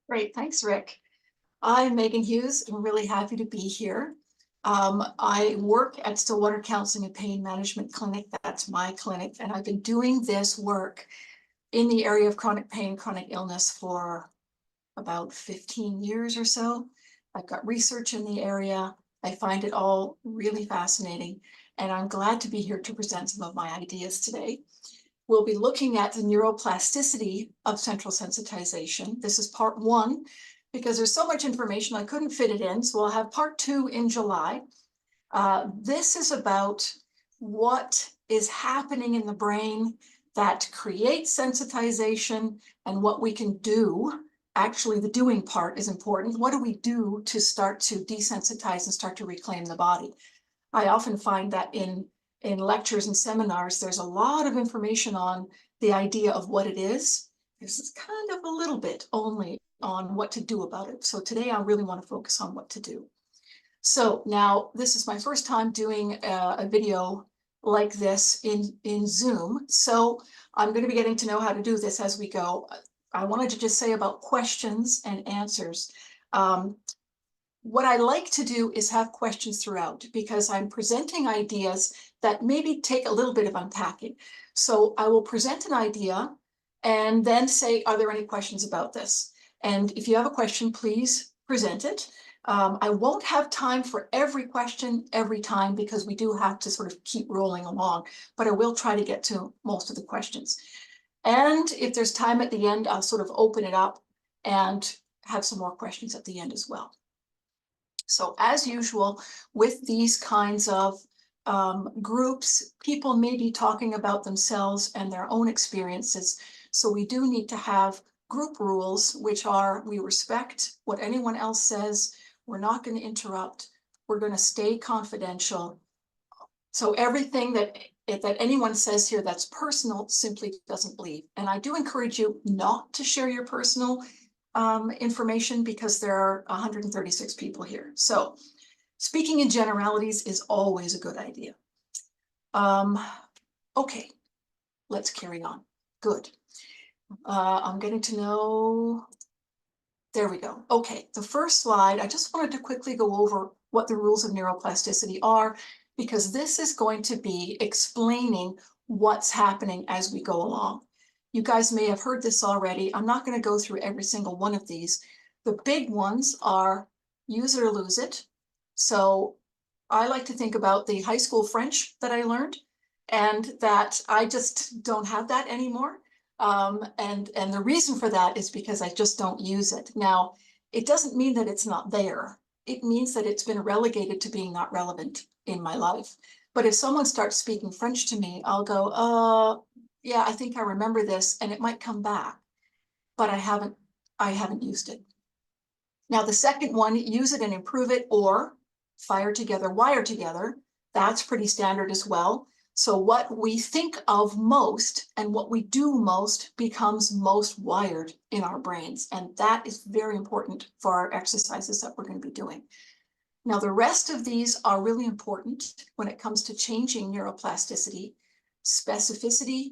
Great, thanks, Rick. I'm Megan Hughes. I'm really happy to be here. I work at Stillwater Counseling and Pain Management Clinic. That's my clinic, and I've been doing this work in the area of chronic pain, chronic illness for about 15 years or so. I've got research in the area. I find it all really fascinating, and I'm glad to be here to present some of my ideas today. We'll be looking at the neuroplasticity of central sensitization. This is part one, because there's so much information I couldn't fit it in, so we'll have part two in July. This is about what is happening in the brain that creates sensitization and what we can do. Actually, the doing part is important. What do we do to start to desensitize and start to reclaim the body? I often find that in lectures and seminars, there's a lot of information on the idea of what it is. This is kind of a little bit only on what to do about it. So today I really want to focus on what to do. So now this is my first time doing a video like this in Zoom. So I'm going to be getting to know how to do this as we go. I wanted to just say about questions and answers. What I like to do is have questions throughout because I'm presenting ideas that maybe take a little bit of unpacking. So I will present an idea and then say, are there any questions about this? And if you have a question, please present it. I won't have time for every question every time because we do have to sort of keep rolling along, but I will try to get to most of the questions. And if there's time at the end, I'll sort of open it up and have some more questions at the end as well. So as usual, with these kinds of groups, people may be talking about themselves and their own experiences. So we do need to have group rules, which are we respect what anyone else says. We're not going to interrupt. We're going to stay confidential. So everything that anyone says here that's personal simply doesn't believe. And I do encourage you not to share your personal information because there are 136 people here. So speaking in generalities is always a good idea. Okay, let's carry on. Good. I'm getting to know. There we go. Okay, the first slide, I just wanted to quickly go over what the rules of neuroplasticity are, because this is going to be explaining what's happening as we go along. You guys may have heard this already. I'm not going to go through every single one of these. The big ones are use it or lose it. So I like to think about the high school French that I learned, and that I just don't have that anymore. And the reason for that is because I just don't use it. Now, it doesn't mean that it's not there. It means that it's been relegated to being not relevant in my life. But if someone starts speaking French to me, I'll go, yeah, I think I remember this, and it might come back, but I haven't used it. Now, the second one, use it and improve it, or fire together, wire together. That's pretty standard as well. So what we think of most and what we do most becomes most wired in our brains. And that is very important for our exercises that we're going to be doing. Now, the rest of these are really important when it comes to changing neuroplasticity. Specificity,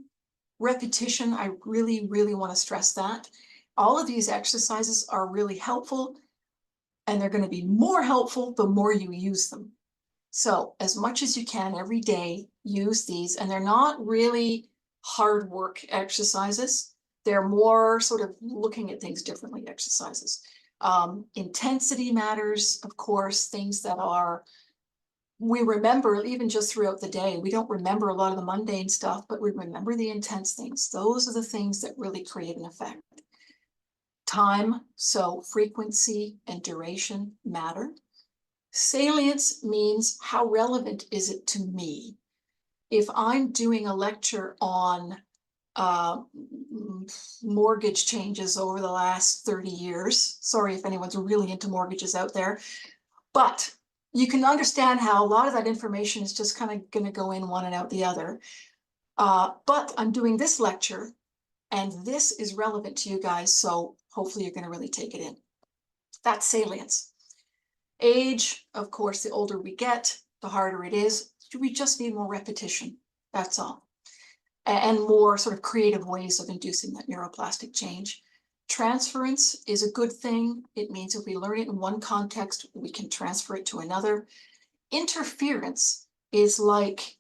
repetition, I really, really want to stress that. All of these exercises are really helpful, and they're going to be more helpful the more you use them. So as much as you can every day, use these, and they're not really hard work exercises. They're more sort of looking at things differently exercises. Intensity matters, of course, things that we remember even just throughout the day. We don't remember a lot of the mundane stuff, but we remember the intense things. Those are the things that really create an effect. Time, so frequency and duration matter. Salience means how relevant is it to me? If I'm doing a lecture on mortgage changes over the last 30 years, sorry if anyone's really into mortgages out there, but you can understand how a lot of that information is just kind of going to go in one and out the other. But I'm doing this lecture, and this is relevant to you guys, so hopefully you're going to really take it in. That's salience. Age, of course, the older we get, the harder it is. We just need more repetition, that's all. And more sort of creative ways of inducing that neuroplastic change. Transference is a good thing. It means if we learn it in one context, we can transfer it to another. Interference is like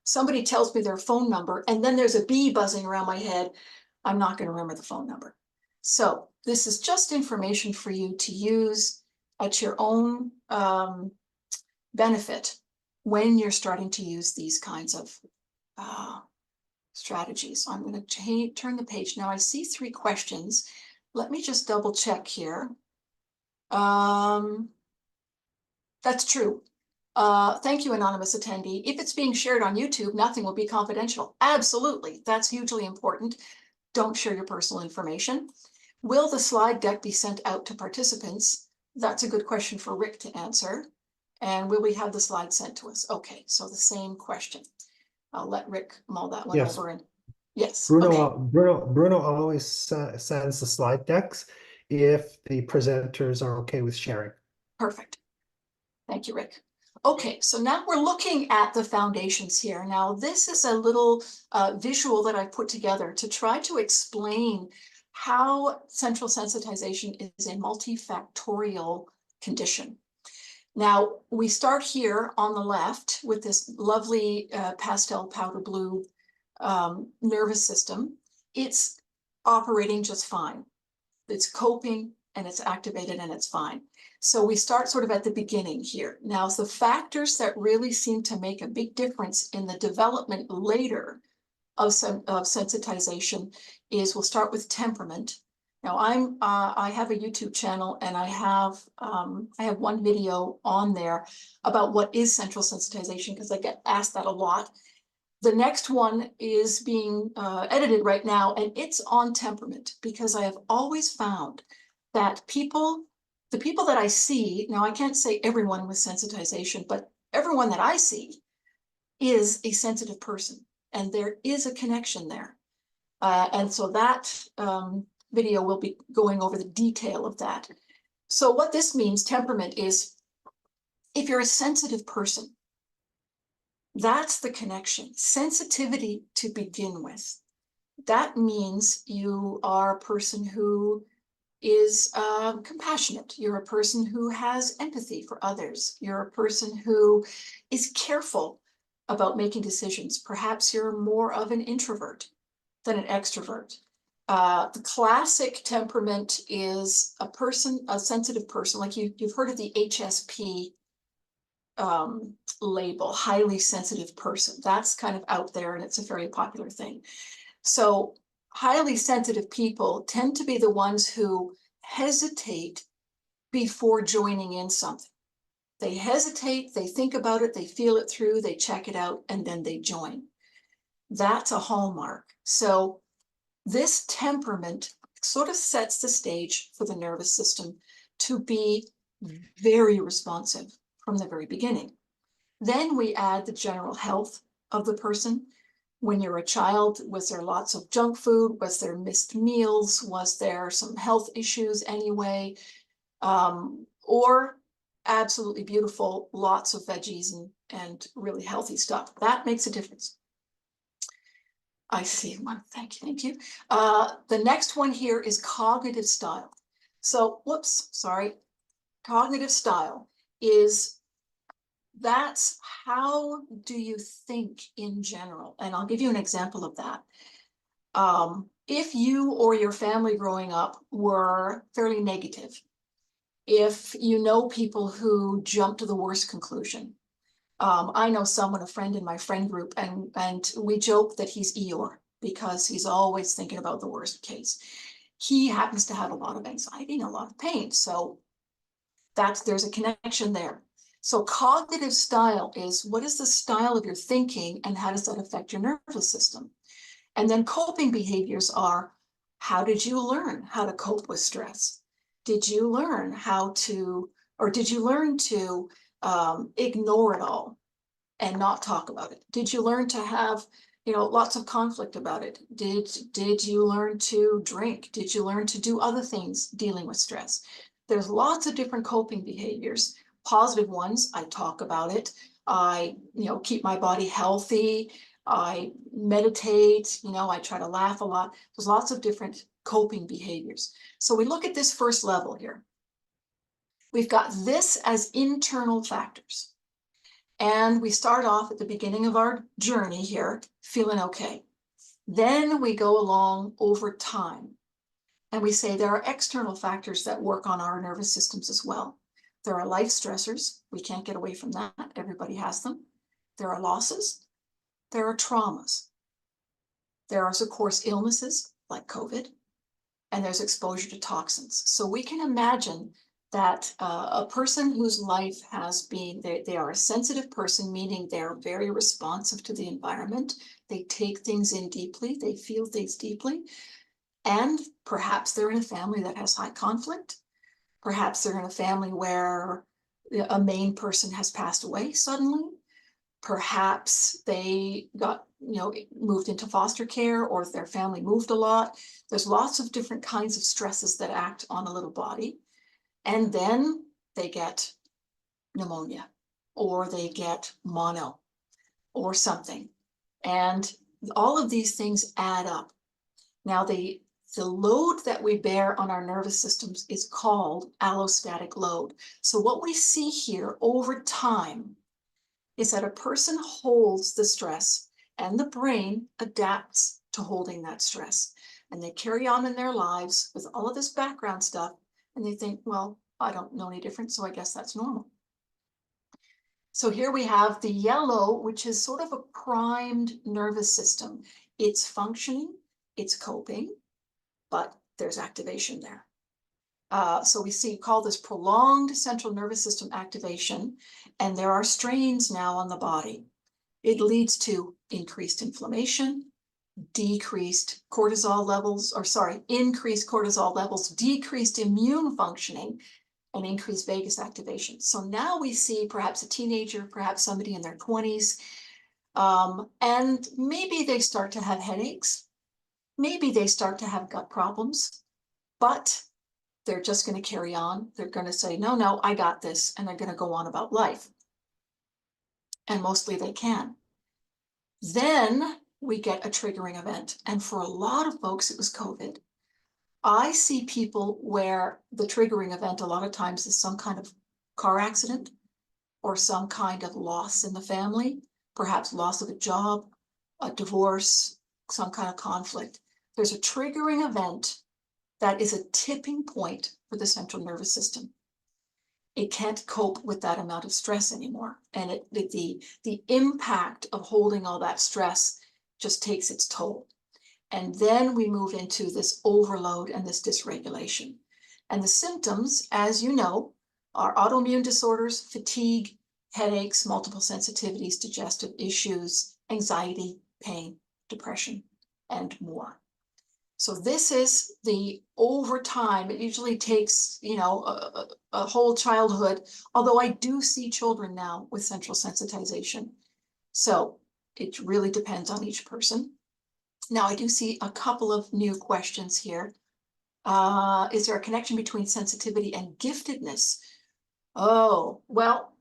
somebody tells me their phone number and then there's a bee buzzing around my head. I'm not going to remember the phone number. So this is just information for you to use at your own benefit when you're starting to use these kinds of strategies. I'm going to turn the page. Now I see 3 questions. Let me just double check here. That's true. Thank you, anonymous attendee. If it's being shared on YouTube, nothing will be confidential. Absolutely. That's hugely important. Don't share your personal information. Will the slide deck be sent out to participants? That's a good question for Rick to answer. And will we have the slides sent to us? Okay, so the same question. I'll let Rick mull that one over. And yes, Bruno always sends the slide decks if the presenters are okay with sharing. Perfect. Thank you, Rick. Okay, so now we're looking at the foundations here. Now, this is a little visual that I put together to try to explain how central sensitization is a multifactorial condition. Now, we start here on the left with this lovely pastel powder blue nervous system. It's operating just fine. It's coping and it's activated and it's fine. So we start sort of at the beginning here. Now, the factors that really seem to make a big difference in the development later of sensitization is, we'll start with temperament. Now, I have a YouTube channel and I have one video on there about what is central sensitization, because I get asked that a lot. The next one is being edited right now, and it's on temperament, because I have always found that the people that I see, now I can't say everyone with sensitization, but everyone that I see is a sensitive person, and there is a connection there. And so that video will be going over the detail of that. So what this means, temperament, is if you're a sensitive person, that's the connection. Sensitivity to begin with. That means you are a person who is compassionate. You're a person who has empathy for others. You're a person who is careful about making decisions. Perhaps you're more of an introvert than an extrovert. The classic temperament is a sensitive person, like you've heard of the HSP label, highly sensitive person. That's kind of out there and it's a very popular thing. So highly sensitive people tend to be the ones who hesitate before joining in something. They hesitate, they think about it, they feel it through, they check it out, and then they join. That's a hallmark. So this temperament sort of sets the stage for the nervous system to be very responsive from the very beginning. Then we add the general health of the person. When you're a child, was there lots of junk food? Was there missed meals? Was there some health issues anyway? Or absolutely beautiful, lots of veggies and really healthy stuff. That makes a difference. I see one. Thank you. The next one here is cognitive style. So, cognitive style is, that's how do you think in general? And I'll give you an example of that. If you or your family growing up were fairly negative, if you know people who jump to the worst conclusion, I know someone, a friend in my friend group, and we joke that he's Eeyore because he's always thinking about the worst case. He happens to have a lot of anxiety and a lot of pain. So there's a connection there. So cognitive style is, what is the style of your thinking and how does that affect your nervous system? And then coping behaviors are, how did you learn how to cope with stress? Did you learn did you learn to ignore it all and not talk about it? Did you learn to have, lots of conflict about it? Did you learn to drink? Did you learn to do other things dealing with stress? There's lots of different coping behaviors. Positive ones, I talk about it. I, keep my body healthy. I meditate, I try to laugh a lot. There's lots of different coping behaviors. So we look at this first level here. We've got this as internal factors. And we start off at the beginning of our journey here, feeling okay. Then we go along over time. And we say there are external factors that work on our nervous systems as well. There are life stressors. We can't get away from that. Everybody has them. There are losses. There are traumas. There are, of course, illnesses like COVID, and there's exposure to toxins. So we can imagine that a person whose life has been, they are a sensitive person, meaning they're very responsive to the environment. They take things in deeply. They feel things deeply. And perhaps they're in a family that has high conflict. Perhaps they're in a family where a main person has passed away suddenly. Perhaps they got, moved into foster care, or their family moved a lot. There's lots of different kinds of stresses that act on a little body. And then they get pneumonia, or they get mono, or something. And all of these things add up. Now, the load that we bear on our nervous systems is called allostatic load. So what we see here over time is that a person holds the stress and the brain adapts to holding that stress. And they carry on in their lives with all of this background stuff, and they think, well, I don't know any different, so I guess that's normal. So here we have the yellow, which is sort of a primed nervous system. It's functioning, it's coping, but there's activation there. So we call this prolonged central nervous system increased and there are strains now on the body. It leads to increased inflammation, increased cortisol levels, decreased immune functioning, and increased vagus activation. So now we see perhaps a teenager, perhaps somebody in their 20s, and maybe they start to have headaches, maybe they start to have gut problems, but they're just going to carry on. They're going to say, no, I got this, and they're going to go on about life. And mostly they can. Then we get a triggering event. And for a lot of folks, it was COVID. I see people where the triggering event a lot of times is some kind of car accident or some kind of loss in the family, perhaps loss of a job, a divorce, some kind of conflict. There's a triggering event that is a tipping point for the central nervous system. It can't cope with that amount of stress anymore. And the impact of holding all that stress just takes its toll. And then we move into this overload and this dysregulation. And the symptoms, as you know, are autoimmune disorders, fatigue, headaches, multiple sensitivities, digestive issues, anxiety, pain, depression, and more. So this is the over time. It usually takes, a whole childhood, although I do see children now with central sensitization. So it really depends on each person. Now, I do see a couple of new questions here. Is there a connection between sensitivity and giftedness? Oh, well,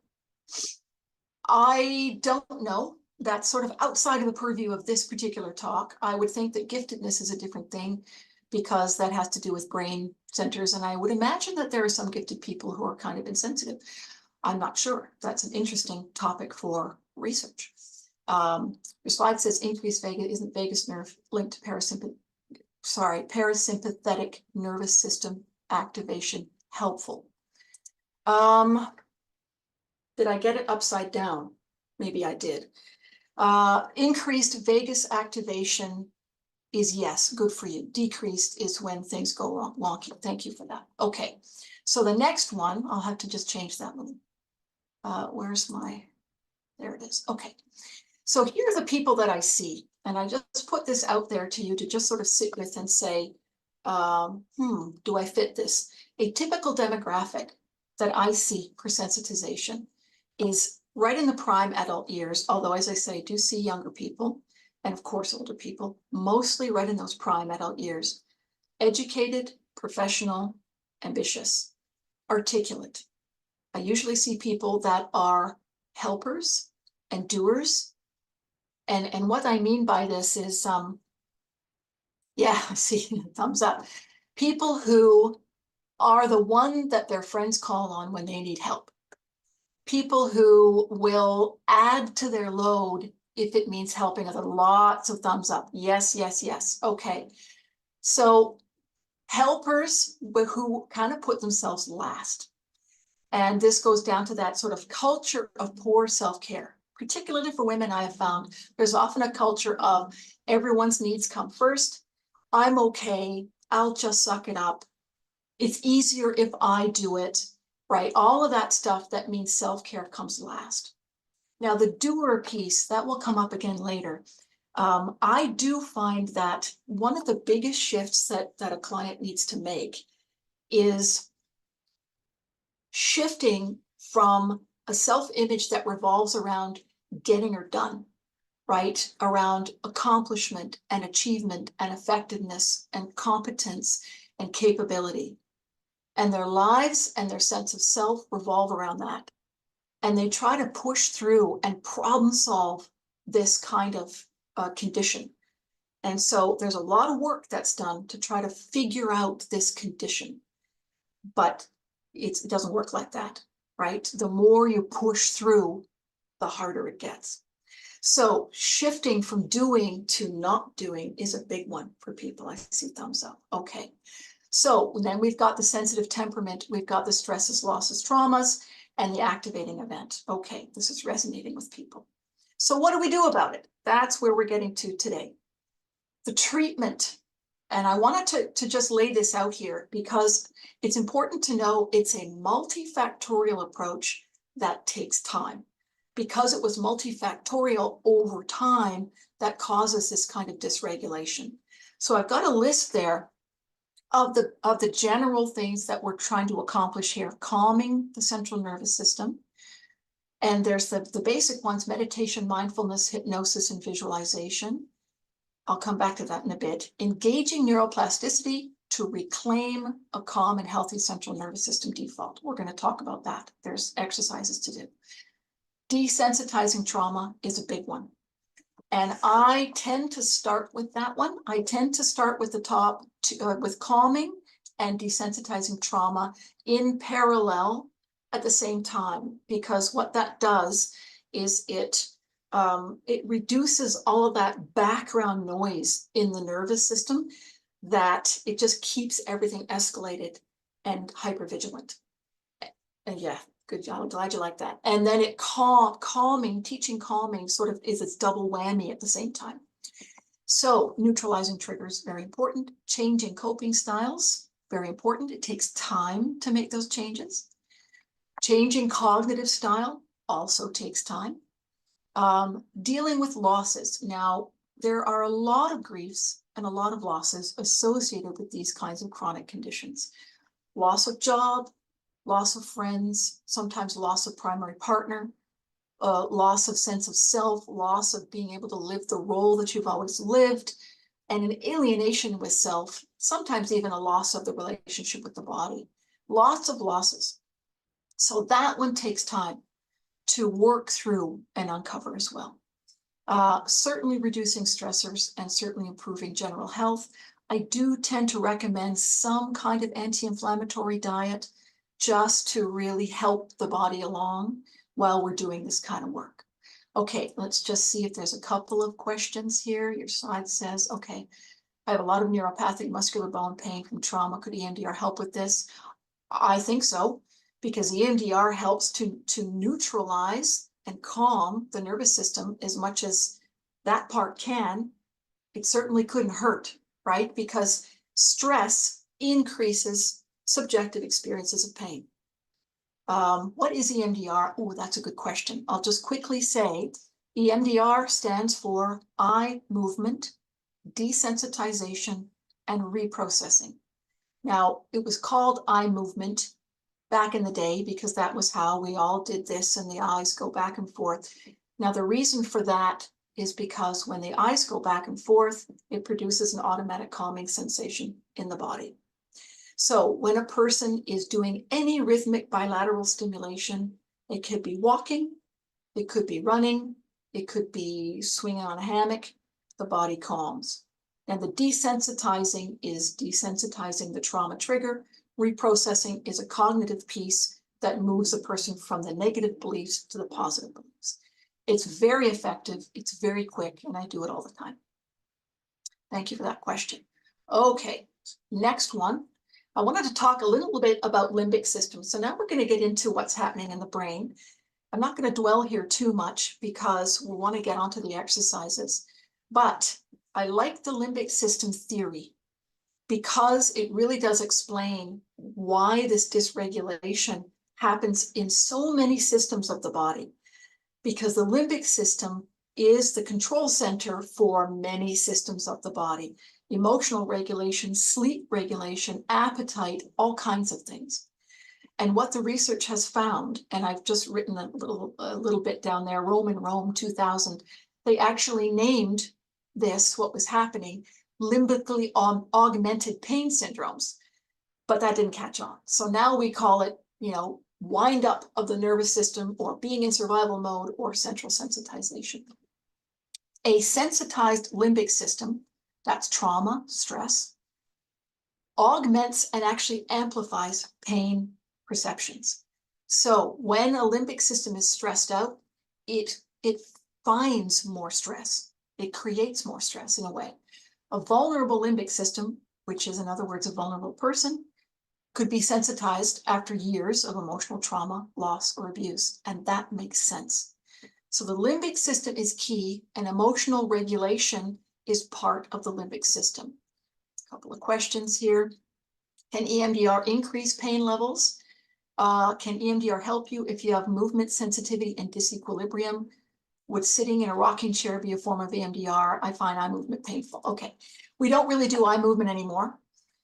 I don't know. That's sort of outside of the purview of this particular talk. I would think that giftedness is a different thing because that has to do with brain centers. And I would imagine that there are some gifted people who are kind of insensitive. I'm not sure. That's an interesting topic for research. Your slide says increased vagus, isn't vagus nerve linked to parasympathetic nervous system activation helpful? Did I get it upside down? Maybe I did. Increased vagus activation is yes, good for you. Decreased is when things go wrong, wonky. Thank you for that. Okay, so the next one, I'll have to just change that little. There it is. Okay, so here are the people that I see, and I just put this out there to you to just sort of sit with and say, do I fit this? A typical demographic that I see for sensitization is right in the prime adult years, although as I say, I do see younger people, and of course older people, mostly right in those prime adult years. Educated, professional, ambitious, articulate. I usually see people that are helpers and doers, And what I mean by this is, yeah, I see, thumbs up. People who are the one that their friends call on when they need help. People who will add to their load if it means helping other. Lots of thumbs up. Yes, yes, yes. Okay. So helpers who kind of put themselves last. And this goes down to that sort of culture of poor self-care. Particularly for women, I have found there's often a culture of everyone's needs come first. I'm okay. I'll just suck it up. It's easier if I do it, right? All of that stuff that means self-care comes last. Now, the doer piece, that will come up again later. I do find that one of the biggest shifts that a client needs to make is shifting from a self-image that revolves around getting her done, right? Around accomplishment and achievement and effectiveness and competence and capability. And their lives and their sense of self revolve around that. And they try to push through and problem solve this kind of condition. And so there's a lot of work that's done to try to figure out this condition. But it doesn't work like that, right? The more you push through, the harder it gets. So shifting from doing to not doing is a big one for people. I see thumbs up. Okay. So then we've got the sensitive temperament, we've got the stresses, losses, traumas, and the activating event. Okay, this is resonating with people. So what do we do about it? That's where we're getting to today. The treatment. And I wanted to just lay this out here because it's important to know it's a multifactorial approach that takes time. Because it was multifactorial over time, that causes this kind of dysregulation. So I've got a list there of the general things that we're trying to accomplish here: calming the central nervous system. And there's the basic ones: meditation, mindfulness, hypnosis, and visualization. I'll come back to that in a bit. Engaging neuroplasticity to reclaim a calm and healthy central nervous system default. We're going to talk about that. There's exercises to do. Desensitizing trauma is a big one. And I tend to start with that one. I tend to start with the top, with calming and desensitizing trauma in parallel at the same time, because what that does is it reduces all of that background noise in the nervous system, that it just keeps everything escalated and hypervigilant. And yeah, good job. I'm glad you like that. And then it teaching calming sort of is its double whammy at the same time. So neutralizing triggers, very important. Changing coping styles, very important. It takes time to make those changes. Changing cognitive style also takes time. Dealing with losses. Now, there are a lot of griefs and a lot of losses associated with these kinds of chronic conditions. Loss of job, loss of friends, sometimes loss of primary partner, loss of sense of self, loss of being able to live the role that you've always lived, and an alienation with self, sometimes even a loss of the relationship with the body. Lots of losses. So that one takes time to work through and uncover as well. Certainly reducing stressors and certainly improving general health. I do tend to recommend some kind of anti-inflammatory diet just to really help the body along while we're doing this kind of work. Okay, let's just see if there's a couple of questions here. Your slide says, okay, I have a lot of neuropathic muscular bone pain from trauma. Could EMDR help with this? I think so, because EMDR helps to neutralize and calm the nervous system as much as that part can. It certainly couldn't hurt, right? Because stress increases subjective experiences of pain. What is EMDR? Oh, that's a good question. I'll just quickly say EMDR stands for eye movement, desensitization, and reprocessing. Now, it was called eye movement back in the day because that was how we all did this, and the eyes go back and forth. Now, the reason for that is because when the eyes go back and forth, it produces an automatic calming sensation in the body. So when a person is doing any rhythmic bilateral stimulation, it could be walking, it could be running, It could be swinging on a hammock, the body calms. And the desensitizing is desensitizing the trauma trigger. Reprocessing is a cognitive piece that moves a person from the negative beliefs to the positive beliefs. It's very effective, it's very quick, and I do it all the time. Thank you for that question. Okay, next one. I wanted to talk a little bit about limbic system. So now we're going to get into what's happening in the brain. I'm not going to dwell here too much because we want to get onto the exercises. But I like the limbic system theory because it really does explain why this dysregulation happens in so many systems of the body. Because the limbic system is the control center for many systems of the body. Emotional regulation, sleep regulation, appetite, all kinds of things. And what the research has found, and I've just written a little bit down there, Rome 2000, they actually named this, what was happening, limbically augmented pain syndromes, but that didn't catch on. So now we call it, wind up of the nervous system, or being in survival mode, or central sensitization. A sensitized limbic system, that's trauma, stress, augments and actually amplifies pain perceptions. So when a limbic system is stressed out, it finds more stress. It creates more stress in a way. A vulnerable limbic system, which is in other words a vulnerable person, could be sensitized after years of emotional trauma, loss, or abuse, and that makes sense. So the limbic system is key, and emotional regulation is part of the limbic system. A couple of questions here. Can EMDR increase pain levels? Can EMDR help you if you have movement sensitivity and disequilibrium? Would sitting in a rocking chair be a form of EMDR? I find eye movement painful. Okay, we don't really do eye movement anymore.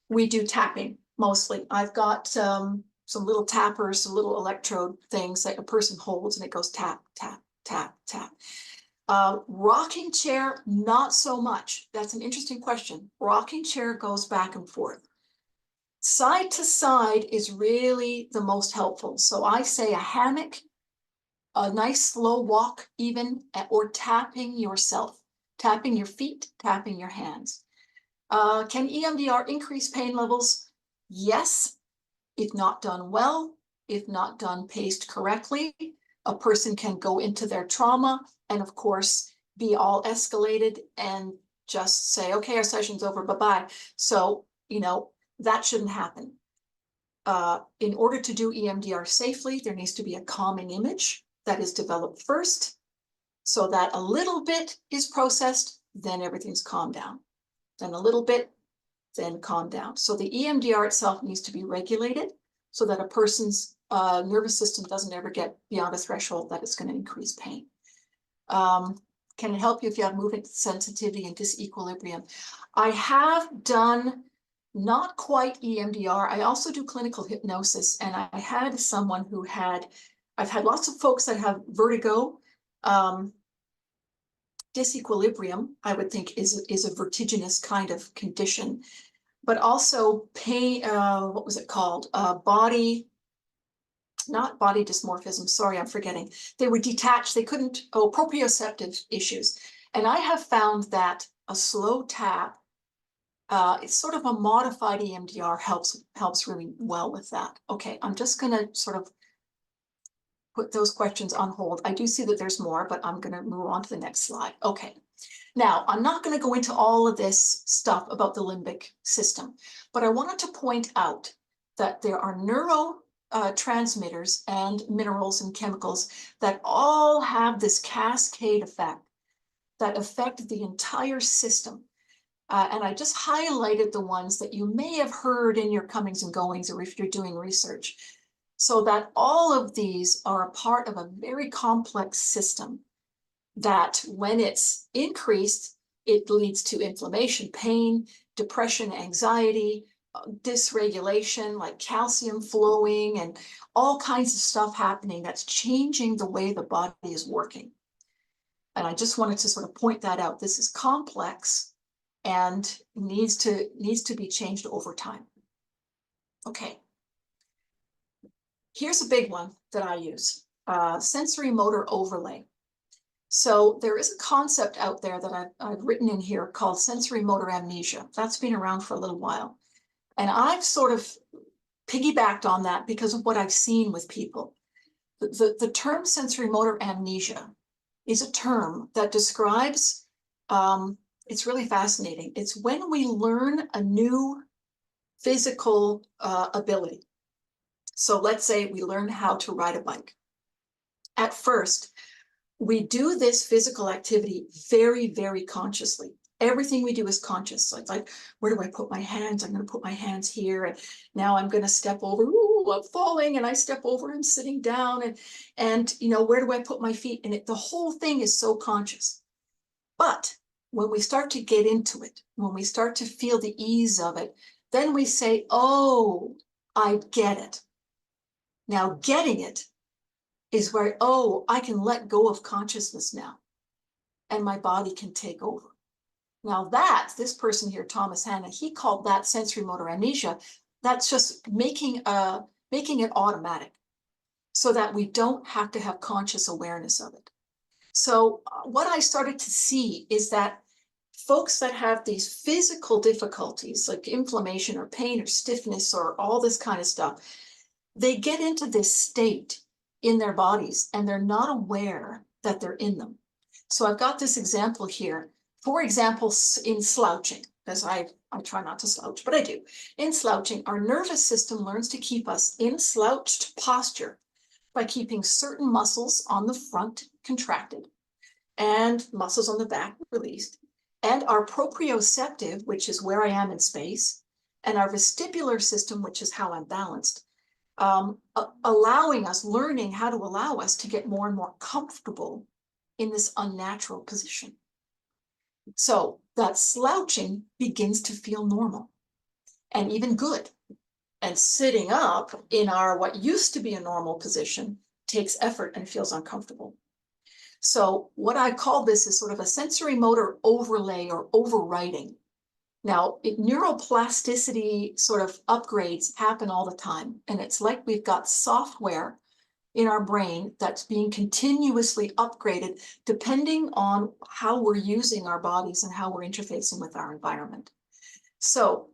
We do tapping mostly. I've got some little tappers, some little electrode things that a person holds and it goes tap, tap, tap, tap. Rocking chair, not so much. That's an interesting question. Rocking chair goes back and forth. Side to side is really the most helpful. So I say a hammock, a nice slow walk even, or tapping yourself, tapping your feet, tapping your hands. Can EMDR increase pain levels? Yes, if not done well, if not done paced correctly. A person can go into their trauma and of course be all escalated and just say, okay, our session's over, bye-bye. So, that shouldn't happen. In order to do EMDR safely, there needs to be a calming image that is developed first so that a little bit is processed, then everything's calmed down. Then a little bit, then calm down. So the EMDR itself needs to be regulated so that a person's nervous system doesn't ever get beyond a threshold that it's going to increase pain. Can it help you if you have movement sensitivity and disequilibrium? I have done not quite EMDR. I also do clinical hypnosis, and I had someone who I've had lots of folks that have vertigo. Disequilibrium, I would think, is a vertiginous kind of condition, but also pain, what was it called? Not body dysmorphism, sorry, I'm forgetting. They were detached, they couldn't, proprioceptive issues. And I have found that a slow tap, it's sort of a modified EMDR helps really well with that. Okay, I'm just gonna sort of put those questions on hold. I do see that there's more, but I'm gonna move on to the next slide. Okay, now I'm not gonna go into all of this stuff about the limbic system, but I wanted to point out that there are neurotransmitters and minerals and chemicals that all have this cascade effect that affect the entire system. And I just highlighted the ones that you may have heard in your comings and goings, or if you're doing research, so that all of these are a part of a very complex system that when it's increased, it leads to inflammation, pain, depression, anxiety, dysregulation, like calcium flowing and all kinds of stuff happening that's changing the way the body is working. And I just wanted to sort of point that out. This is complex and needs to be changed over time. Okay. Here's a big one that I use, sensory motor overlay. So there is a concept out there that I've written in here called sensory motor amnesia. That's been around for a little while. And I've sort of piggybacked on that because of what I've seen with people. The term sensory motor amnesia is a term that describes, it's really fascinating. It's when we learn a new physical ability. So let's say we learn how to ride a bike. At first, we do this physical activity very, very consciously. Everything we do is conscious. So it's like, where do I put my hands? I'm going to put my hands here. And now I'm going to step over. Ooh, I'm falling. And I step over. I'm sitting down. And you know, where do I put my feet? And the whole thing is so conscious. But when we start to get into it, when we start to feel the ease of it, then we say, oh, I get it. Now, getting it is where, oh, I can let go of consciousness now, and my body can take over. Now this person here, Thomas Hanna, he called that sensory motor amnesia. That's just making it automatic so that we don't have to have conscious awareness of it. So what I started to see is that folks that have these physical difficulties like inflammation or pain or stiffness or all this kind of stuff, they get into this state in their bodies and they're not aware that they're in them. So I've got this example here. For example, in slouching, because I try not to slouch, but I do. In slouching, our nervous system learns to keep us in slouched posture by keeping certain muscles on the front contracted and muscles on the back released. And our proprioceptive, which is where I am in space, and our vestibular system, which is how I'm balanced, allowing us, learning how to allow us to get more and more comfortable in this unnatural position. So that slouching begins to feel normal and even good. And sitting up in our what used to be a normal position takes effort and feels uncomfortable. So what I call this is sort of a sensory motor overlay or overriding. Now, neuroplasticity sort of upgrades happen all the time. And it's like we've got software in our brain that's being continuously upgraded depending on how we're using our bodies and how we're interfacing with our environment. So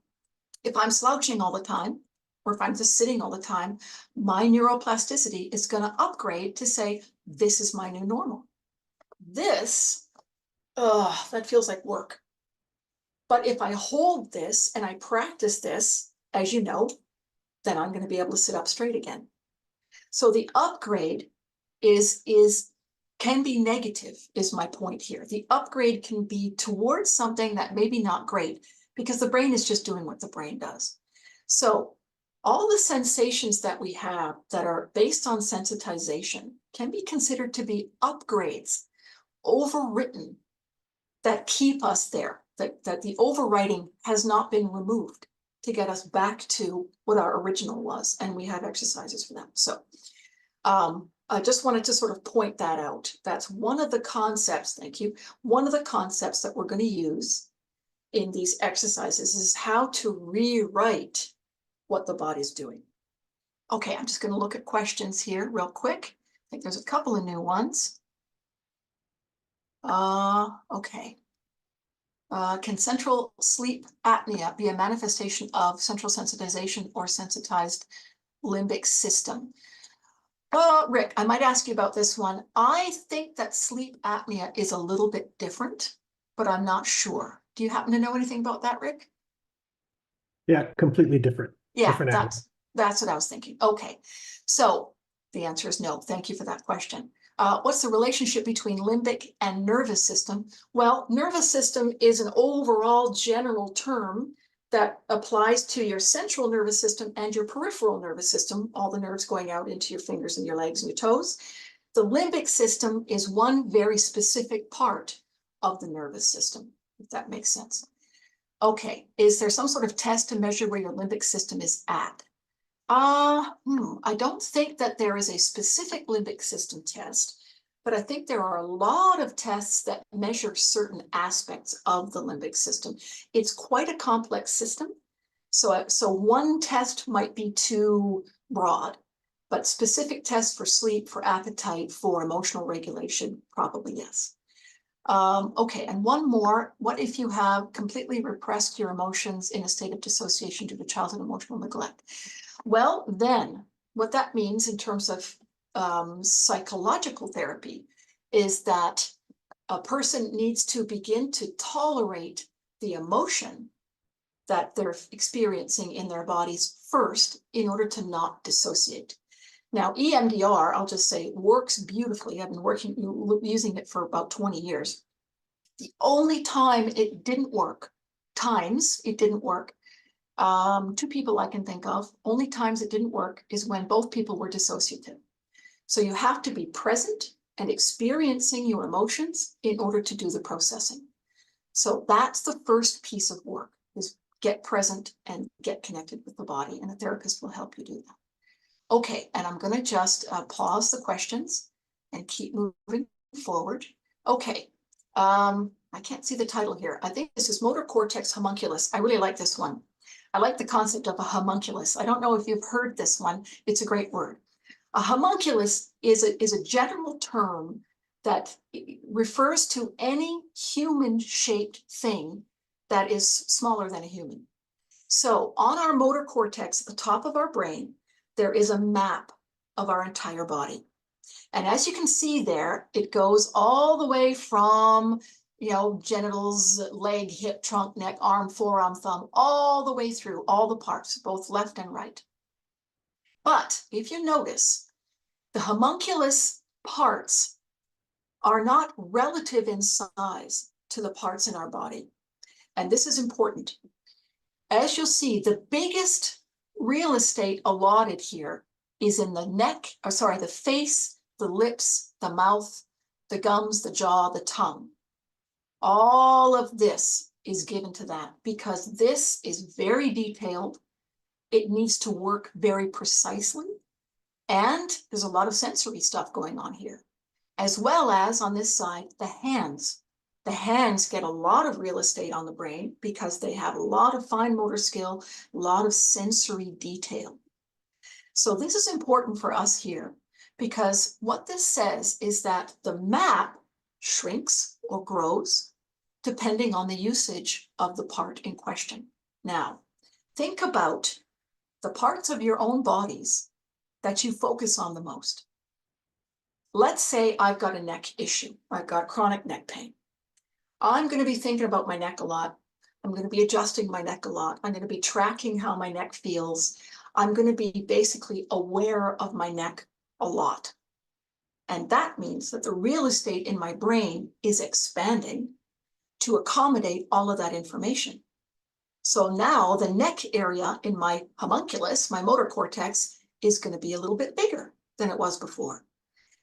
if I'm slouching all the time, or if I'm just sitting all the time, my neuroplasticity is going to upgrade to say, this is my new normal. This, that feels like work. But if I hold this and I practice this, as you know, then I'm going to be able to sit up straight again. So the upgrade can be negative, is my point here. The upgrade can be towards something that maybe not great, because the brain is just doing what the brain does. So all the sensations that we have that are based on sensitization can be considered to be upgrades, overwritten, that keep us there, that the overriding has not been removed to get us back to what our original was. And we have exercises for that. So I just wanted to sort of point that out. That's one of the concepts, thank you, one of the concepts that we're going to use in these exercises is how to rewrite what the body's doing. Okay, I'm just going to look at questions here real quick. I think there's a couple of new ones. Okay. Can central sleep apnea be a manifestation of central sensitization or sensitized limbic system? Rick, I might ask you about this one. I think that sleep apnea is a little bit different, but I'm not sure. Do you happen to know anything about that, Rick? Yeah, completely different. Yeah, Different animal. that's what I was thinking. Okay, so the answer is no. Thank you for that question. What's the relationship between limbic and nervous system? Well, nervous system is an overall general term that applies to your central nervous system and your peripheral nervous system, all the nerves going out into your fingers and your legs and your toes. The limbic system is one very specific part of the nervous system, if that makes sense. Okay, is there some sort of test to measure where your limbic system is at? I don't think that there is a specific limbic system test, but I think there are a lot of tests that measure certain aspects of the limbic system. It's quite a complex system. So one test might be too broad, But specific tests for sleep, for appetite, for emotional regulation, probably yes. Okay, and one more. What if you have completely repressed your emotions in a state of dissociation due to childhood emotional neglect? Well, then what that means in terms of psychological therapy is that a person needs to begin to tolerate the emotion that they're experiencing in their bodies first in order to not dissociate. Now, EMDR, I'll just say, works beautifully. I've been using it for about 20 years. The only time it didn't work, two people I can think of, only times it didn't work is when both people were dissociative. So you have to be present and experiencing your emotions in order to do the processing. So that's the first piece of work, is get present and get connected with the body, and a therapist will help you do that. Okay, and I'm going to just pause the questions and keep moving forward. Okay, I can't see the title here. I think this is motor cortex homunculus. I really like this one. I like the concept of a homunculus. I don't know if you've heard this one. It's a great word. A homunculus is a general term that refers to any human-shaped thing that is smaller than a human. So on our motor cortex, at the top of our brain, there is a map of our entire body. And as you can see there, it goes all the way from, genitals, leg, hip, trunk, neck, arm, forearm, thumb, all the way through all the parts, both left and right. But if you notice, the homunculus parts are not relative in size to the parts in our body. And this is important. As you'll see, the biggest real estate allotted here is in the the face, the lips, the mouth, the gums, the jaw, the tongue. All of this is given to that because this is very detailed. It needs to work very precisely. And there's a lot of sensory stuff going on here, as well as on this side, the hands. The hands get a lot of real estate on the brain because they have a lot of fine motor skill, a lot of sensory detail. So this is important for us here because what this says is that the map shrinks or grows depending on the usage of the part in question. Now, think about the parts of your own bodies that you focus on the most. Let's say I've got a neck issue. I've got chronic neck pain. I'm going to be thinking about my neck a lot. I'm going to be adjusting my neck a lot. I'm going to be tracking how my neck feels. I'm going to be basically aware of my neck a lot. And that means that the real estate in my brain is expanding to accommodate all of that information. So now the neck area in my homunculus, my motor cortex, is going to be a little bit bigger than it was before.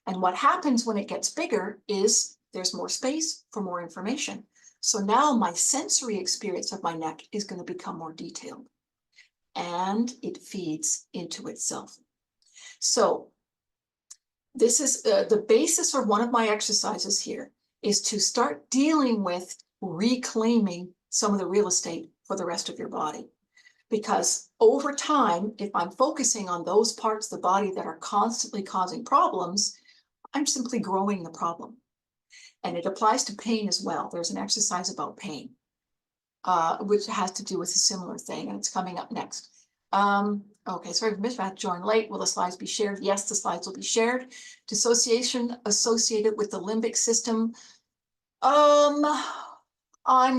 And what happens when it gets bigger is there's more space for more information. So now my sensory experience of my neck is going to become more detailed. And it feeds into itself. So this is the basis for one of my exercises here is to start dealing with reclaiming some of the real estate for the rest of your body. Because over time, if I'm focusing on those parts of the body that are constantly causing problems, I'm simply growing the problem. And it applies to pain as well. There's an exercise about pain, which has to do with a similar thing, and it's coming up next. Okay, sorry for mismatch, join late. Will the slides be shared? Yes, the slides will be shared. Dissociation associated with the limbic system. I'm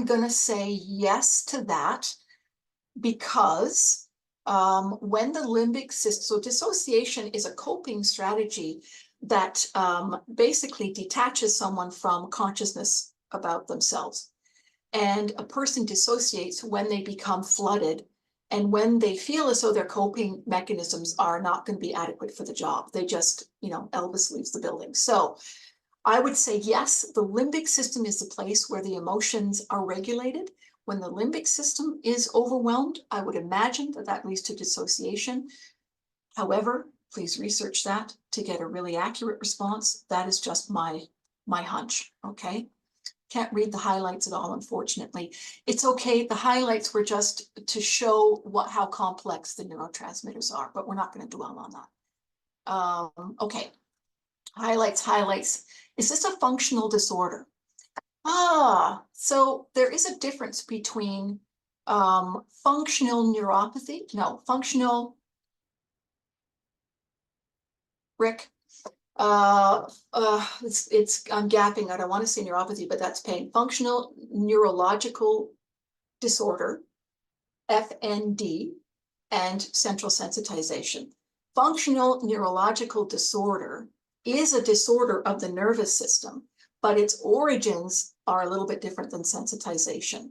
gonna say yes to that because when the limbic system, so dissociation is a coping strategy that basically detaches someone from consciousness about themselves. And a person dissociates when they become flooded and when they feel as though their coping mechanisms are not going to be adequate for the job. They just, Elvis leaves the building. So I would say yes, the limbic system is the place where the emotions are regulated. When the limbic system is overwhelmed, I would imagine that that leads to dissociation. However, please research that to get a really accurate response. That is just my hunch, okay? Can't read the highlights at all, unfortunately. It's okay, the highlights were just to show how complex the neurotransmitters are, but we're not going to dwell on that. Okay, highlights. Is this a functional disorder? Ah, so there is a difference between functional neuropathy, no, functional, Rick, I'm gapping out. I want to say neuropathy, but that's pain. Functional neurological disorder, FND, and central sensitization. Functional neurological disorder is a disorder of the nervous system, but its origins are a little bit different than sensitization.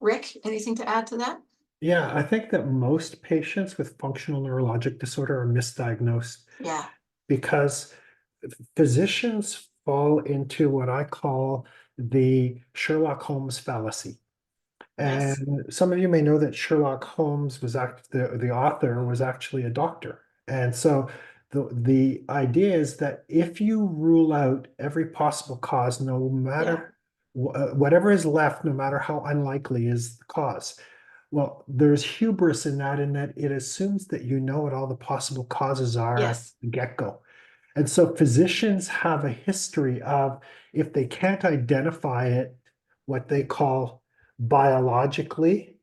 Rick, anything to add to that? Yeah, I think that most patients with functional neurologic disorder are misdiagnosed Yeah, because physicians fall into what I call the Sherlock Holmes fallacy. yes, And some of you may know that Sherlock Holmes was the author was actually a doctor. And so the idea is that if you rule out every possible cause, no yeah, matter whatever is left, no matter how unlikely is the cause. Well, there's hubris in that it assumes that you know what all the possible causes are at yes, the get-go. And so physicians have a history of, if they can't identify it, what they call biologically,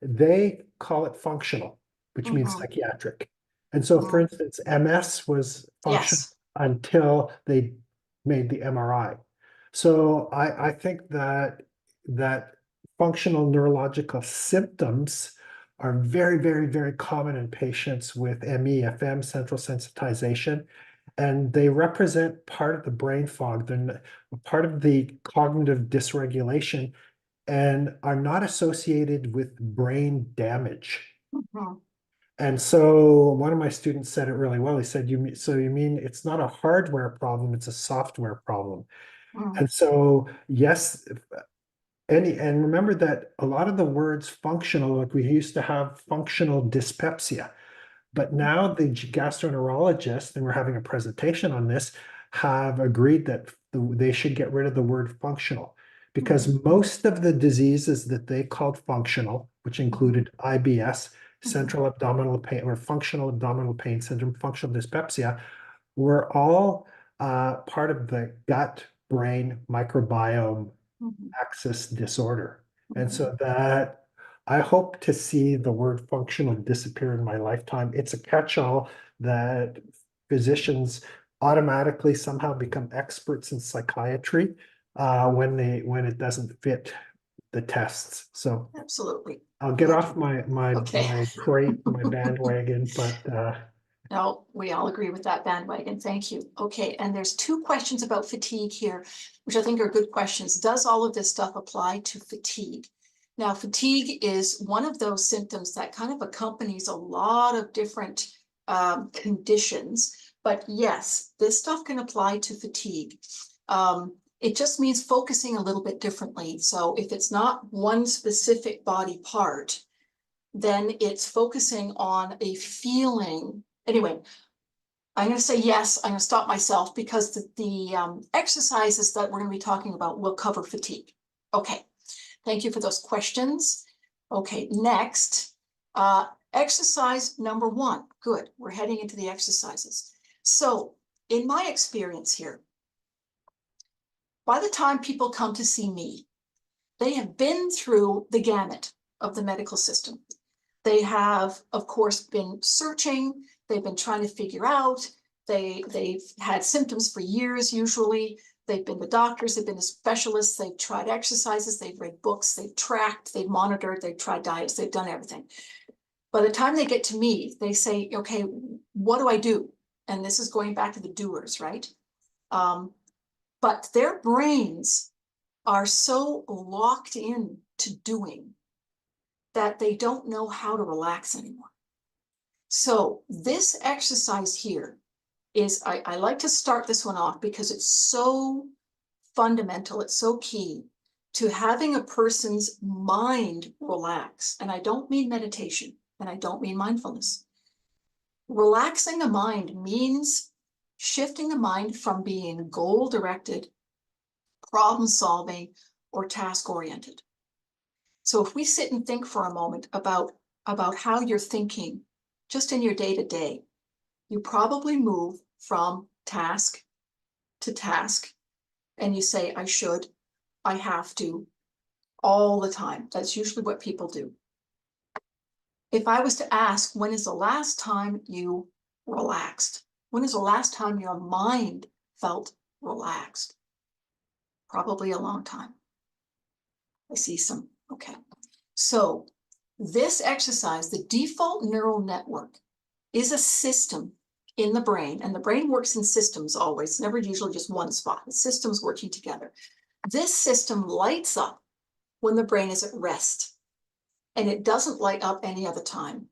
they call it functional, which means mhm, psychiatric. And so, for mhm, instance, MS was functional yes, until they made the MRI. So I think that functional neurological symptoms are very, very, very common in patients with ME, FM, central sensitization, and they represent part of the brain fog. They're part of the cognitive dysregulation and are not associated with brain damage. mhm, And so one of my students said it really well. He said, so you mean it's not a hardware problem, it's a software problem. mhm, And so, yes, and remember that a lot of the words functional, like we used to have functional dyspepsia. But now the gastroenterologists, and we're having a presentation on this, have agreed that they should get rid of the word functional because mhm, most of the diseases that they called functional, which mhm, included IBS, mhm, central abdominal pain, or functional abdominal pain syndrome, functional dyspepsia, were all part of the gut-brain microbiome mhm, axis disorder. And mhm. so that I hope to see the word functional disappear in my lifetime. It's a catch-all that physicians automatically somehow become experts in psychiatry when it doesn't fit the tests. So Absolutely. I'll get Good. off Okay. my crate, my bandwagon, but No, we all agree with that bandwagon. Thank you. Okay, and there's two questions about fatigue here, which I think are good questions. Does all of this stuff apply to fatigue? Now, fatigue is one of those symptoms that kind of accompanies a lot of different conditions. But yes, this stuff can apply to fatigue. It just means focusing a little bit differently. So if it's not one specific body part, then it's focusing on a feeling. Anyway, I'm going to say yes. I'm going to stop myself because the exercises that we're going to be talking about will cover fatigue. Okay, thank you for those questions. Okay, next, exercise number one. Good, we're heading into the exercises. So in my experience here, by the time people come to see me, they have been through the gamut of the medical system. They have, of course, been searching. They've been trying to figure out. They've had symptoms for years, usually. They've been to doctors, they've been to specialists, they've tried exercises, they've read books, they've tracked, they've monitored, they've tried diets, they've done everything. By the time they get to me, they say, okay, what do I do? And this is going back to the doers, right? But their brains are so locked in to doing that they don't know how to relax anymore. So this exercise here is, I like to start this one off because it's so fundamental, it's so key to having a person's mind relax. And I don't mean meditation, and I don't mean mindfulness. Relaxing a mind means shifting the mind from being goal-directed, problem-solving, or task-oriented. So if we sit and think for a moment about how you're thinking just in your day-to-day, you probably move from task to task, and you say, I should, I have to, all the time. That's usually what people do. If I was to ask, when is the last time you relaxed? When is the last time your mind felt relaxed? Probably a long time. I see some, okay. So this exercise, the default neural network, is a system in the brain, and the brain works in systems always, it's never usually just one spot. The systems working together. This system lights up when the brain is at rest, and it doesn't light up any other time.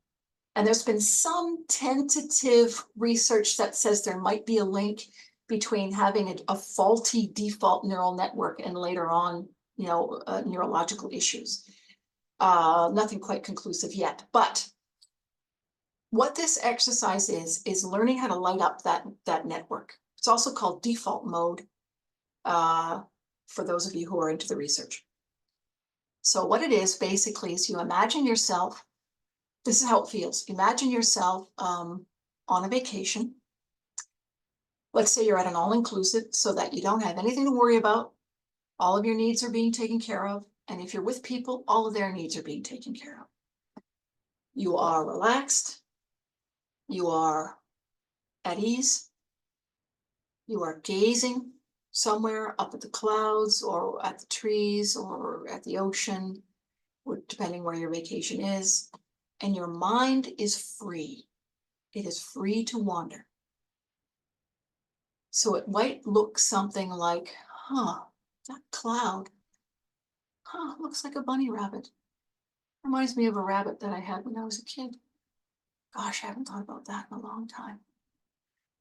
And there's been some tentative research that says there might be a link between having a faulty default neural network and later on, neurological issues. Nothing quite conclusive yet, but what this exercise is learning how to light up that network. It's also called default mode, for those of you who are into the research. So what it is basically is you imagine yourself, this is how it feels. Imagine yourself on a vacation. Let's say you're at an all-inclusive so that you don't have anything to worry about. All of your needs are being taken care of. And if you're with people, all of their needs are being taken care of. You are relaxed. You are at ease. You are gazing somewhere up at the clouds or at the trees or at the ocean, depending where your vacation is. And your mind is free. It is free to wander. So it might look something like, that cloud, looks like a bunny rabbit. Reminds me of a rabbit that I had when I was a kid. Gosh, I haven't thought about that in a long time.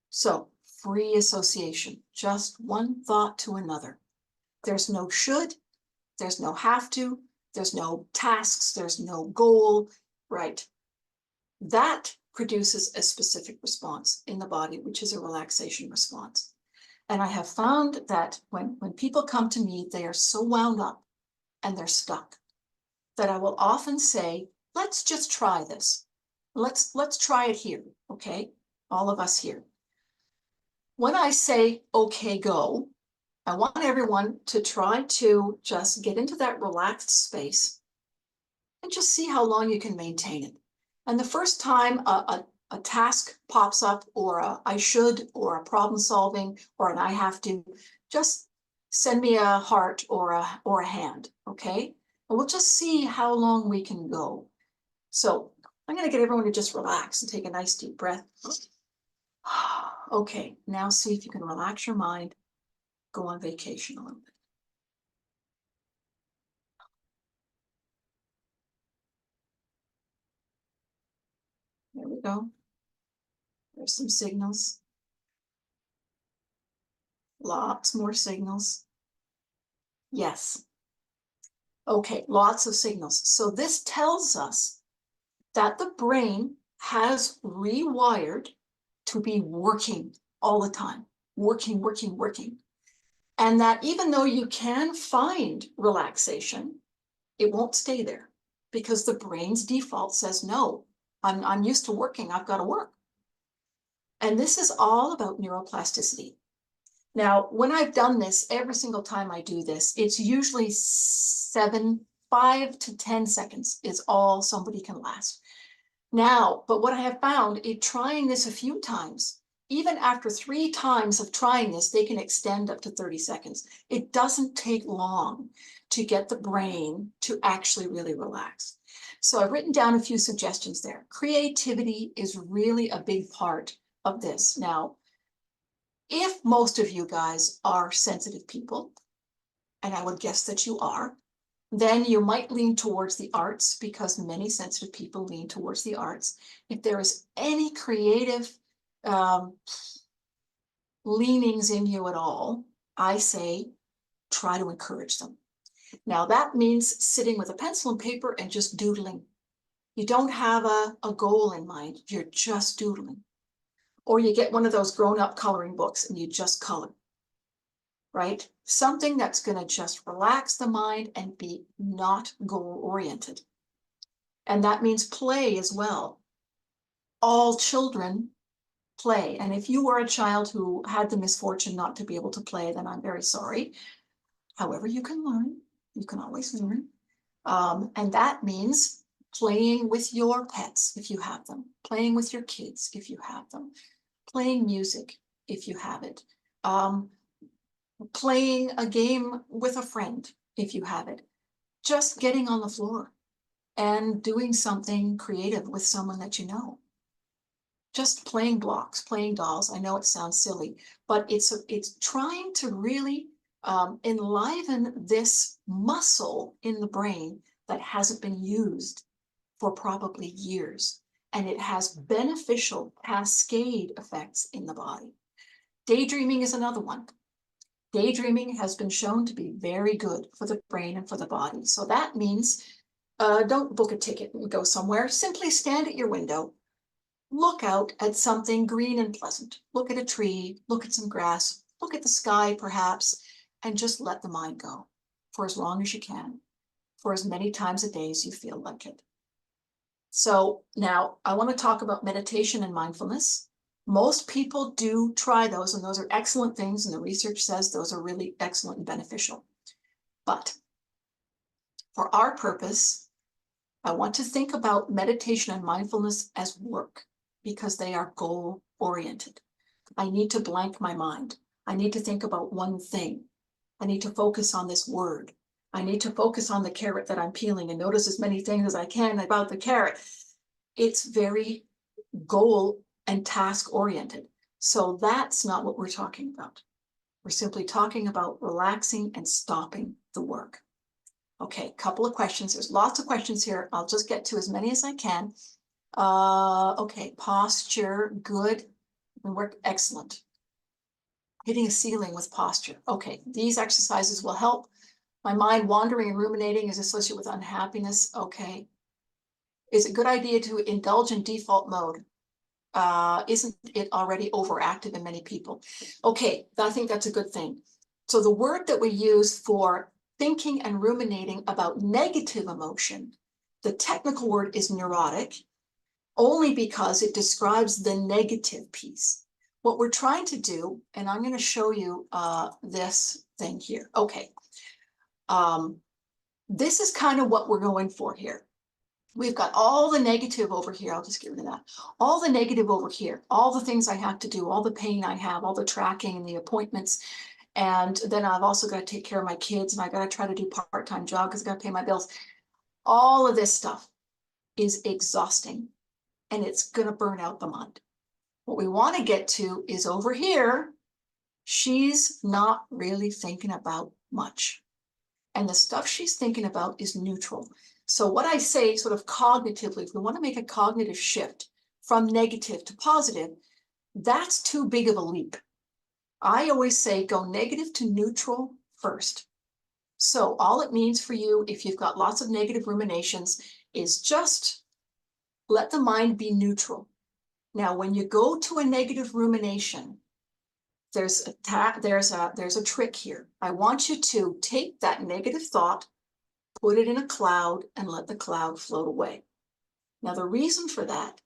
So free association, just one thought to another. There's no should, there's no have to, there's no tasks, there's no goal, right? That produces a specific response in the body, which is a relaxation response. And I have found that when people come to me, they are so wound up and they're stuck that I will often say, let's just try this. Let's try it here, okay? All of us here. When I say, okay, go, I want everyone to try to just get into that relaxed space and just see how long you can maintain it. And the first time a task pops up, or a I should, or a problem solving, or an I have to, just send me a heart or a hand, okay? And we'll just see how long we can go. So I'm going to get everyone to just relax and take a nice deep breath. Okay, now see if you can relax your mind, go on vacation a little bit. There we go. There's some signals. Lots more signals. Yes. Okay, lots of signals. So this tells us that the brain has rewired to be working all the time. Working, working, working. And that even though you can find relaxation, it won't stay there because the brain's default says, no, I'm used to working, I've got to work. And this is all about neuroplasticity. Now, when I've done this, every single time I do this, it's usually 5 to 10 seconds is all somebody can last. Now, but what I have found in trying this a few times, even after 3 times of trying this, they can extend up to 30 seconds. It doesn't take long to get the brain to actually really relax. So I've written down a few suggestions there. Creativity is really a big part of this. Now, if most of you guys are sensitive people, and I would guess that you are, then you might lean towards the arts because many sensitive people lean towards the arts. If there is any creative leanings in you at all, I say try to encourage them. Now that means sitting with a pencil and paper and just doodling. You don't have a goal in mind, you're just doodling. Or you get one of those grown-up coloring books and you just color, right? Something that's going to just relax the mind and be not goal-oriented. And that means play as well. All children play. And if you were a child who had the misfortune not to be able to play, then I'm very sorry. However, you can learn. You can always learn. And that means playing with your pets if you have them, playing with your kids if you have them, playing music if you have it, playing a game with a friend if you have it, just getting on the floor and doing something creative with someone that you know. Just playing blocks, playing dolls. I know it sounds silly, but it's trying to really enliven this muscle in the brain that hasn't been used for probably years. And it has beneficial cascade effects in the body. Daydreaming is another one. Daydreaming has been shown to be very good for the brain and for the body. So that means don't book a ticket and go somewhere. Simply stand at your window, look out at something green and pleasant. Look at a tree, look at some grass, look at the sky perhaps, and just let the mind go for as long as you can, for as many times a day as you feel like it. So now I want to talk about meditation and mindfulness. Most people do try those, and those are excellent things, and the research says those are really excellent and beneficial. But for our purpose, I want to think about meditation and mindfulness as work because they are goal-oriented. I need to blank my mind. I need to think about one thing. I need to focus on this word. I need to focus on the carrot that I'm peeling and notice as many things as I can about the carrot. It's very goal and task oriented. So that's not what we're talking about. We're simply talking about relaxing and stopping the work. Okay, couple of questions. There's lots of questions here. I'll just get to as many as I can. Okay, posture, good. Work, excellent. Hitting a ceiling with posture. Okay, these exercises will help. My mind wandering and ruminating is associated with unhappiness. Okay. Is it a good idea to indulge in default mode? Isn't it already overactive in many people? Okay, I think that's a good thing. So the word that we use for thinking and ruminating about negative emotion, the technical word is neurotic, only because it describes the negative piece. What we're trying to do, and I'm going to show you this thing here. Okay. This is kind of what we're going for here. We've got all the negative over here. I'll just get rid of that. All the negative over here, all the things I have to do, all the pain I have, all the tracking and the appointments. And then I've also got to take care of my kids and I got to try to do part-time job because I got to pay my bills. All of this stuff is exhausting and it's going to burn out the mind. What we want to get to is over here. She's not really thinking about much. And the stuff she's thinking about is neutral. So what I say sort of cognitively, if we want to make a cognitive shift from negative to positive, that's too big of a leap. I always say go negative to neutral first. So all it means for you, if you've got lots of negative ruminations, is just let the mind be neutral. Now, when you go to a negative rumination, there's a trick here. I want you to take that negative thought, put it in a cloud, and let the cloud float away. Now, the reason for that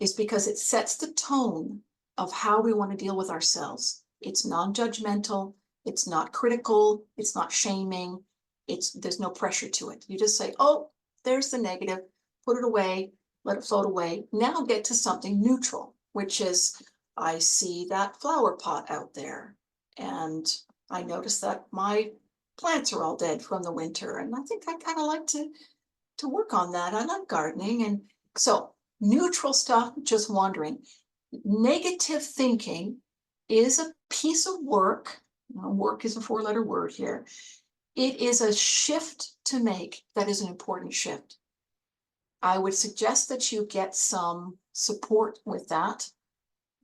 is because it sets the tone of how we want to deal with ourselves. It's non-judgmental, it's not critical, it's not shaming, there's no pressure to it. You just say, oh, there's the negative, put it away, let it float away. Now get to something neutral, which is, I see that flower pot out there, and I notice that my plants are all dead from the winter, and I think I kind of like to work on that. I love gardening, and so neutral stuff, just wandering. Negative thinking is a piece of work. Work is a four-letter word here. It is a shift to make that is an important shift. I would suggest that you get some support with that,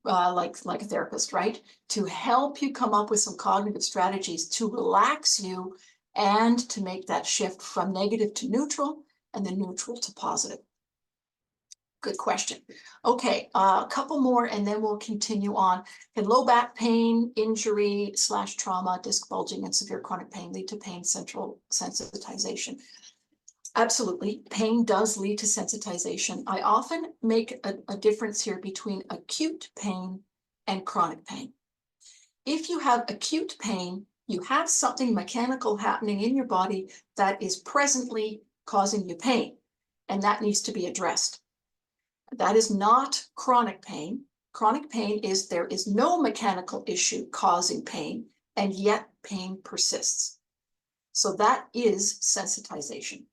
like a therapist, right? To help you come up with some cognitive strategies to relax you and to make that shift from negative to neutral and then neutral to positive. Good question. Okay, a couple more and then we'll continue on. Can low back pain, injury / trauma, disc bulging, and severe chronic pain lead to pain central sensitization? Absolutely. Pain does lead to sensitization. I often make a difference here between acute pain and chronic pain. If you have acute pain, you have something mechanical happening in your body that is presently causing you pain, and that needs to be addressed. That is not chronic pain. Chronic pain is there is no mechanical issue causing pain, and yet pain persists. So that is sensitization.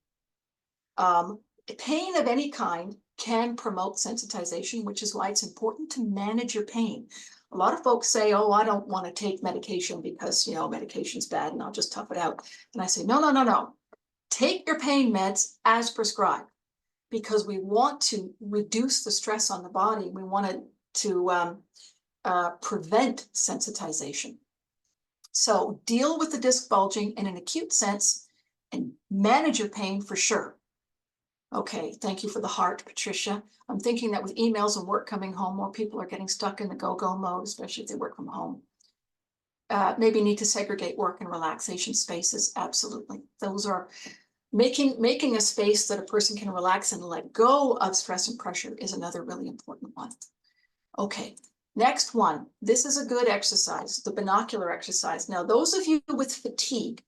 Pain of any kind can promote sensitization, which is why it's important to manage your pain. A lot of folks say, oh, I don't want to take medication because, you know, medication's bad and I'll just tough it out. And I say, no, no, no, no. Take your pain meds as prescribed, because we want to reduce the stress on the body. We want to prevent sensitization. So deal with the disc bulging in an acute sense and manage your pain for sure. Okay, thank you for the heart, Patricia. I'm thinking that with emails and work coming home, more people are getting stuck in the go-go mode, especially if they work from home. Maybe need to segregate work and relaxation spaces. Absolutely. Those are making a space that a person can relax and let go of stress and pressure is another really important one. Okay, next one. This is a good exercise, the binocular exercise. Now, those of you with fatigue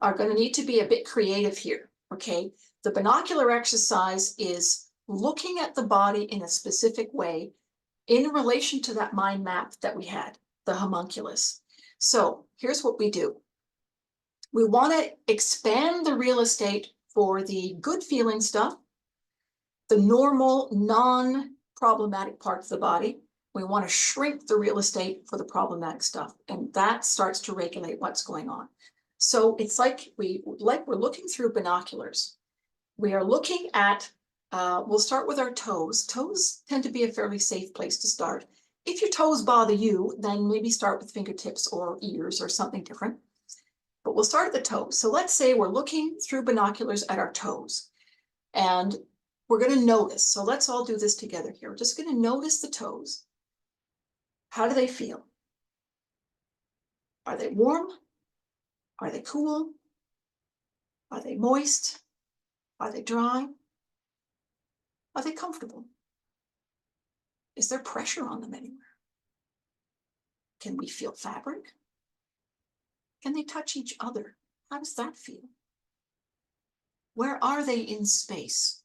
are going to need to be a bit creative here, okay? The binocular exercise is looking at the body in a specific way in relation to that mind map that we had, the homunculus. So here's what we do. We want to expand the real estate for the good feeling stuff, the normal, non-problematic parts of the body. We want to shrink the real estate for the problematic stuff, and that starts to regulate what's going on. So it's like we're looking through binoculars. We are looking at, we'll start with our toes. Toes tend to be a fairly safe place to start. If your toes bother you, then maybe start with fingertips or ears or something different. But we'll start at the toes. So let's say we're looking through binoculars at our toes, and we're going to notice. So let's all do this together here. We're just going to notice the toes. How do they feel? Are they warm? Are they cool? Are they moist? Are they dry? Are they comfortable? Is there pressure on them anywhere? Can we feel fabric? Can they touch each other? How does that feel? Where are they in space?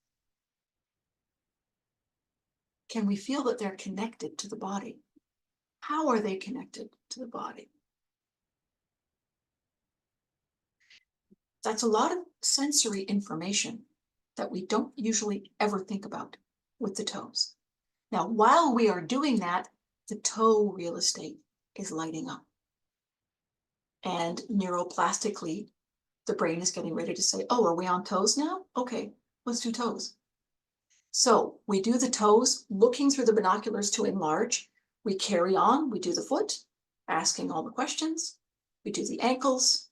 Can we feel that they're connected to the body? How are they connected to the body? That's a lot of sensory information that we don't usually ever think about with the toes. Now, while we are doing that, the toe real estate is lighting up. And neuroplastically, the brain is getting ready to say, oh, are we on toes now? Okay, let's do toes. So we do the toes, looking through the binoculars to enlarge. We carry on, we do the foot, asking all the questions. We do the ankles,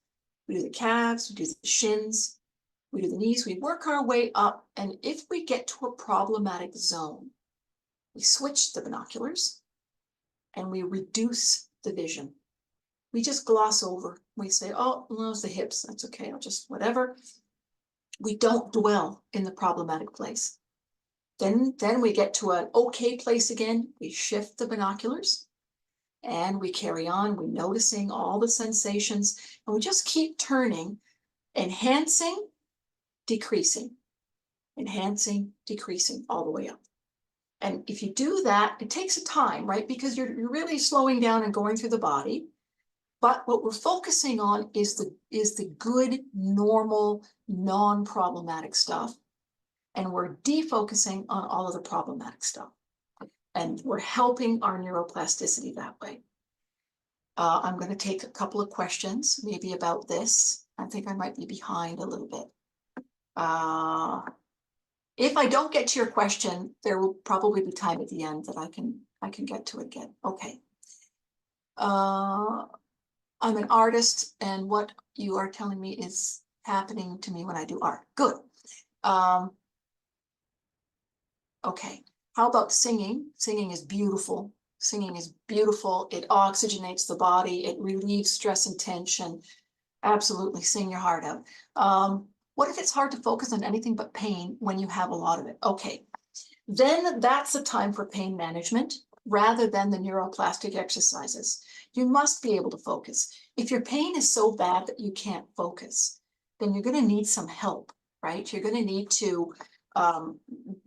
we do the calves, we do the shins, we do the knees. We work our way up, and if we get to a problematic zone, we switch the binoculars and we reduce the vision. We just gloss over. We say, oh, those are the hips. That's okay. I'll just whatever. We don't dwell in the problematic place. Then we get to an okay place again. We shift the binoculars and we carry on. We're noticing all the sensations, and we just keep turning, enhancing, decreasing, enhancing, decreasing all the way up. And if you do that, it takes a time, right? Because you're really slowing down and going through the body. But what we're focusing on is the good, normal, non-problematic stuff. And we're defocusing on all of the problematic stuff. And we're helping our neuroplasticity that way. I'm going to take a couple of questions, maybe about this. I think I might be behind a little bit. If I don't get to your question, there will probably be time at the end that I can get to it again. Okay. I'm an artist, and what you are telling me is happening to me when I do art. Good. Okay. How about singing? Singing is beautiful. Singing is beautiful. It oxygenates the body. It relieves stress and tension. Absolutely, sing your heart out. What if it's hard to focus on anything but pain when you have a lot of it? Okay, then that's the time for pain management. rather than the neuroplastic exercises. You must be able to focus. If your pain is so bad that you can't focus, then you're going to need some help, right? You're going to need to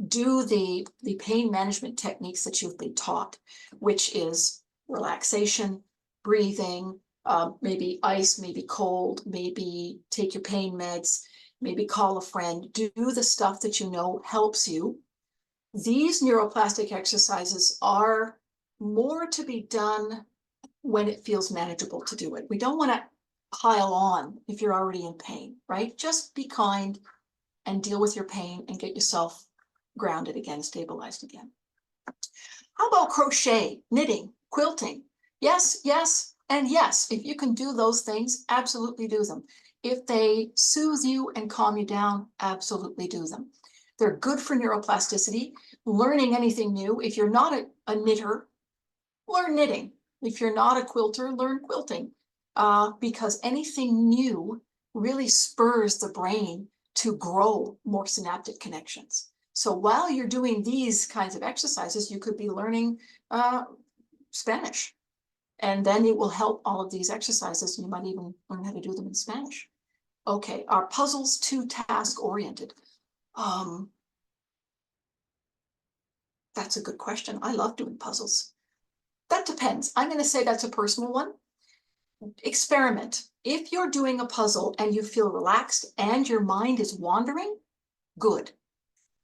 do the pain management techniques that you've been taught, which is relaxation, breathing, maybe ice, maybe cold, maybe take your pain meds, maybe call a friend, do the stuff that you know helps you. These neuroplastic exercises are more to be done when it feels manageable to do it. We don't want to pile on if you're already in pain, right? Just be kind and deal with your pain and get yourself grounded again, stabilized again. How about crochet, knitting, quilting? Yes, yes, and yes. If you can do those things, absolutely do them. If they soothe you and calm you down, absolutely do them. They're good for neuroplasticity, learning anything new. If you're not a knitter, learn knitting. If you're not a quilter, learn quilting, because anything new really spurs the brain to grow more synaptic connections. So while you're doing these kinds of exercises, you could be learning Spanish, and then it will help all of these exercises. You might even learn how to do them in Spanish. Okay, are puzzles too task-oriented? That's a good question. I love doing puzzles. That depends. I'm going to say that's a personal one. Experiment. If you're doing a puzzle and you feel relaxed and your mind is wandering, good.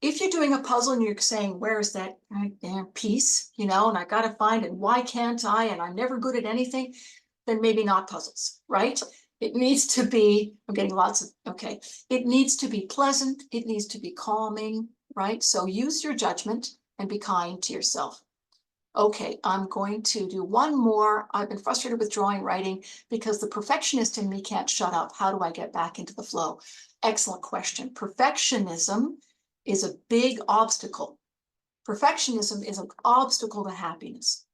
If you're doing a puzzle and you're saying, where is that piece, and I got to find it, why can't I, and I'm never good at anything, then maybe not puzzles, right? It needs to be, I'm getting lots of, okay. It needs to be pleasant. It needs to be calming, right? So use your judgment and be kind to yourself. Okay, I'm going to do one more. I've been frustrated with drawing, writing, because the perfectionist in me can't shut up. How do I get back into the flow? Excellent question. Perfectionism is a big obstacle. Perfectionism is an obstacle to happiness.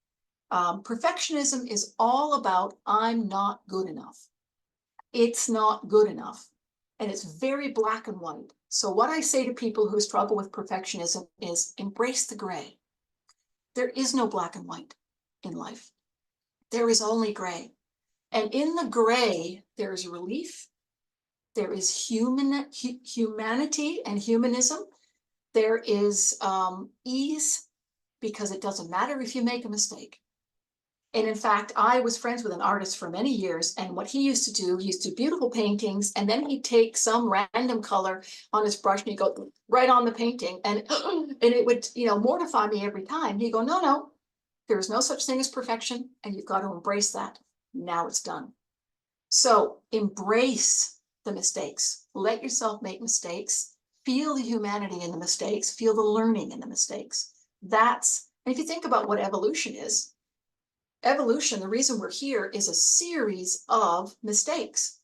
Perfectionism is all about, I'm not good enough. It's not good enough. And it's very black and white. So what I say to people who struggle with perfectionism is embrace the gray. There is no black and white in life. There is only gray. And in the gray, there is relief. There is humanity and humanism. There is ease, because it doesn't matter if you make a mistake. And in fact, I was friends with an artist for many years, and what he used to do, he used to do beautiful paintings, and then he'd take some random color on his brush and he'd go right on the painting, and it would, mortify me every time. He'd go, no, there is no such thing as perfection, and you've got to embrace that. Now it's done. So embrace the mistakes. Let yourself make mistakes. Feel the humanity in the mistakes. Feel the learning in the mistakes. And if you think about what evolution is, evolution, the reason we're here, is a series of mistakes.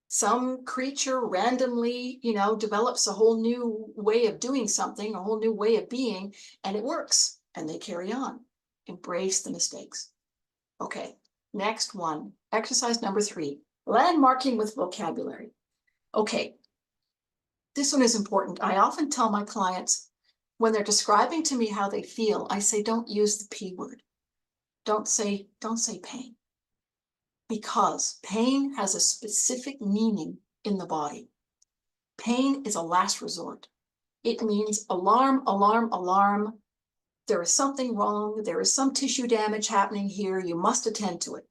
Some creature randomly, develops a whole new way of doing something, a whole new way of being, and it works, and they carry on. Embrace the mistakes. Okay, next one, exercise number 3, landmarking with vocabulary. Okay, this one is important. I often tell my clients, when they're describing to me how they feel, I say, don't use the P word. Don't say pain, because pain has a specific meaning in the body. Pain is a last resort. It means alarm, alarm, alarm. There is something wrong. There is some tissue damage happening here. You must attend to it.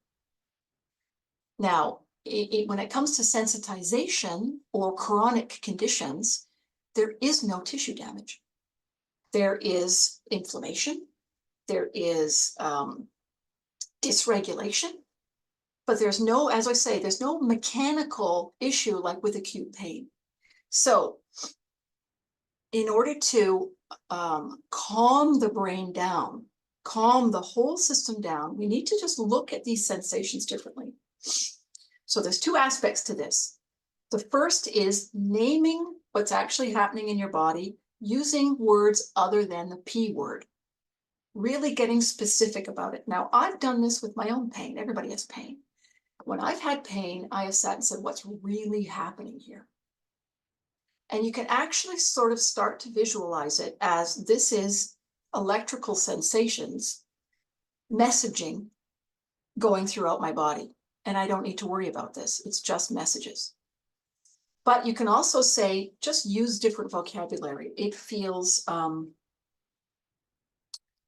Now, when it comes to sensitization or chronic conditions, there is no tissue damage. There is inflammation. There is dysregulation, but there's no, as I say, there's no mechanical issue like with acute pain. So in order to calm the brain down, calm the whole system down, we need to just look at these sensations differently. So there's 2 aspects to this. The first is naming what's actually happening in your body using words other than the P word. Really getting specific about it. Now, I've done this with my own pain. Everybody has pain. When I've had pain, I have sat and said, what's really happening here? And you can actually sort of start to visualize it as this is electrical sensations messaging going throughout my body. And I don't need to worry about this. It's just messages. But you can also say, just use different vocabulary. It feels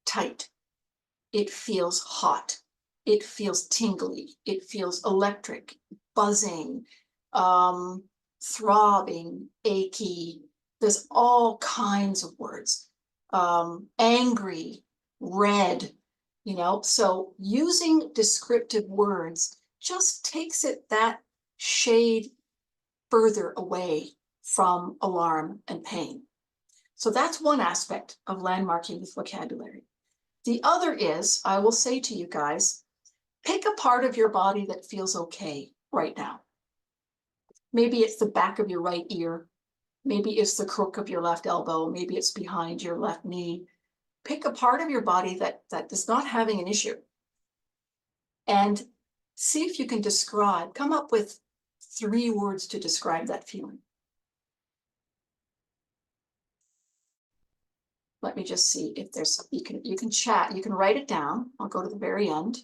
tight. It feels hot. It feels tingly. It feels electric, buzzing, throbbing, achy. There's all kinds of words. Angry, red, you know, so using descriptive words just takes it that shade further away from alarm and pain. So that's one aspect of landmarking with vocabulary. The other is, I will say to you guys, pick a part of your body that feels okay right now. Maybe it's the back of your right ear. Maybe it's the crook of your left elbow. Maybe it's behind your left knee. Pick a part of your body that is not having an issue. And see if you can describe, come up with 3 words to describe that feeling. Let me just see if there's, you can chat, you can write it down. I'll go to the very end.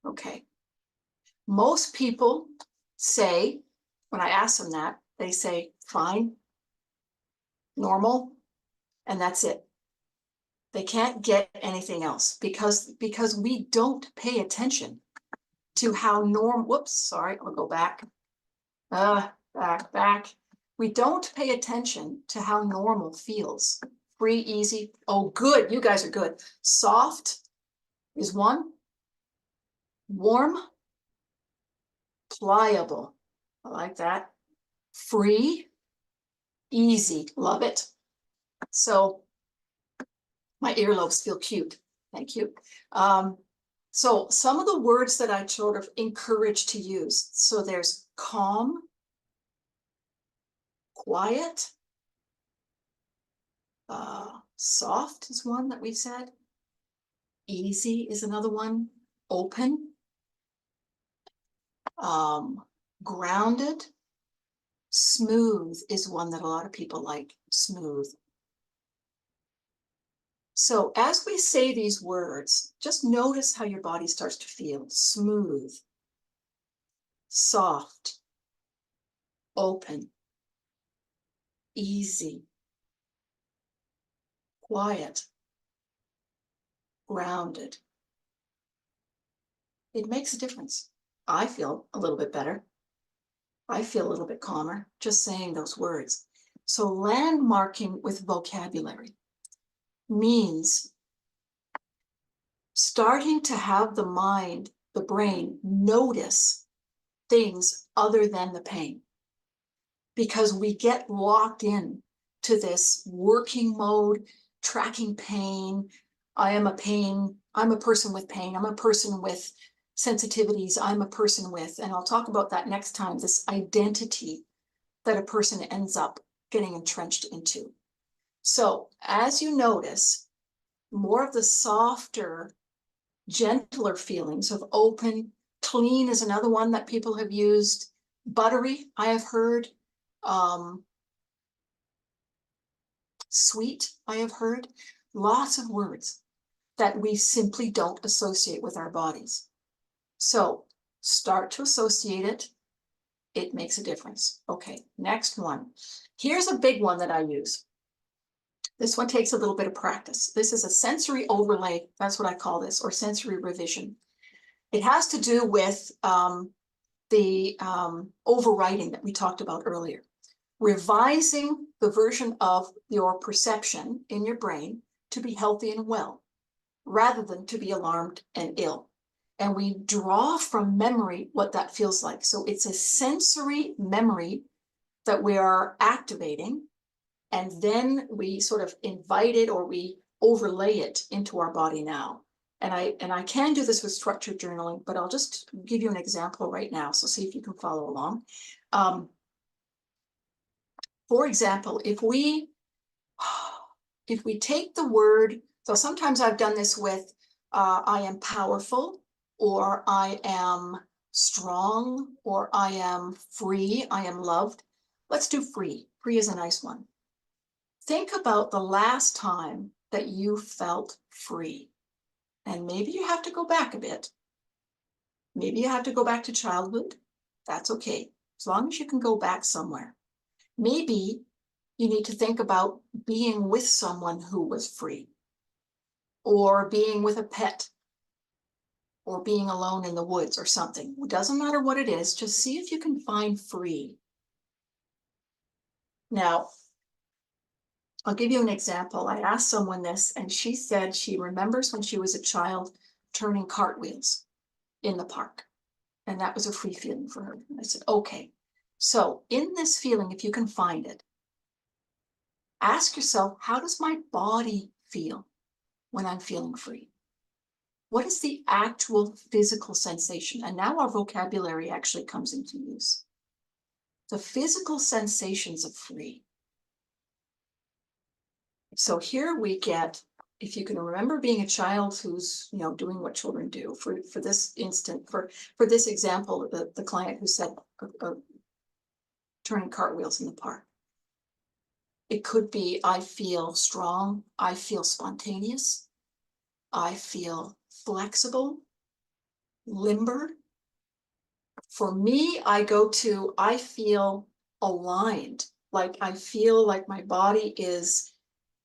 Okay. Most people say, when I ask them that, they say, fine, normal, and that's it. They can't get anything else because we don't pay attention to how whoops, sorry, I'll go back. Back. We don't pay attention to how normal feels. Free, easy. Oh, good. You guys are good. Soft is one. Warm. Pliable. I like that. Free. Easy. Love it. So my earlobes feel cute. Thank you. So some of the words that I sort of encourage to use. So there's calm, quiet, soft is one that we said. Easy is another one. Open. Grounded. Smooth is one that a lot of people like. Smooth. So as we say these words, just notice how your body starts to feel. Smooth. Soft. Open. Easy. Quiet. Grounded. It makes a difference. I feel a little bit better. I feel a little bit calmer just saying those words. So landmarking with vocabulary means starting to have the mind, the brain, notice things other than the pain. Because we get locked in to this working mode, tracking pain. I'm a person with pain. I'm a person with sensitivities. I'm a person with, and I'll talk about that next time, this identity that a person ends up getting entrenched into. So as you notice, more of the softer, gentler feelings of open, clean is another one that people have used. Buttery, I have heard. Sweet, I have heard. Lots of words that we simply don't associate with our bodies. So start to associate it. It makes a difference. Okay, next one. Here's a big one that I use. This one takes a little bit of practice. This is a sensory overlay. That's what I call this, or sensory revision. It has to do with the overriding that we talked about earlier. Revising the version of your perception in your brain to be healthy and well, rather than to be alarmed and ill. And we draw from memory what that feels like. So it's a sensory memory that we are activating, and then we sort of invite it or we overlay it into our body now. And I can do this with structured journaling, but I'll just give you an example right now. So see if you can follow along. For example, if we take the word, so sometimes I've done this with I am powerful, or I am strong, or I am free, I am loved. Let's do free. Free is a nice one. Think about the last time that you felt free. And maybe you have to go back a bit. Maybe you have to go back to childhood. That's okay, as long as you can go back somewhere. Maybe you need to think about being with someone who was free, or being with a pet, or being alone in the woods or something. It doesn't matter what it is, just see if you can find free. Now, I'll give you an example. I asked someone this, and she said she remembers when she was a child turning cartwheels in the park. And that was a free feeling for her. And I said, okay. So in this feeling, if you can find it, ask yourself, how does my body feel when I'm feeling free? What is the actual physical sensation? And now our vocabulary actually comes into use. The physical sensations of free. So here we get, if you can remember being a child who's, doing what children do, for this instant, for this example, the client who said turning cartwheels in the park. It could be, I feel strong, I feel spontaneous, I feel flexible, limber. For me, I feel aligned, like I feel like my body is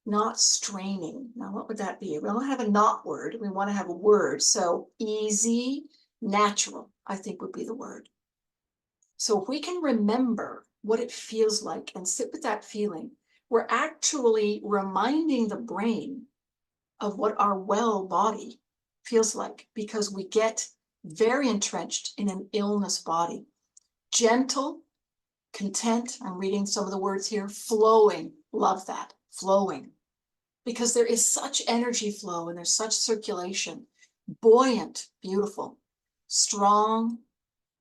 not straining. Now, what would that be? We don't have a not word. We want to have a word. So easy, natural, I think would be the word. So if we can remember what it feels like and sit with that feeling, we're actually reminding the brain of what our well body feels like, because we get very entrenched in an illness body. Gentle, content, I'm reading some of the words here, flowing, love that, flowing. Because there is such energy flow and there's such circulation. Buoyant, beautiful. Strong,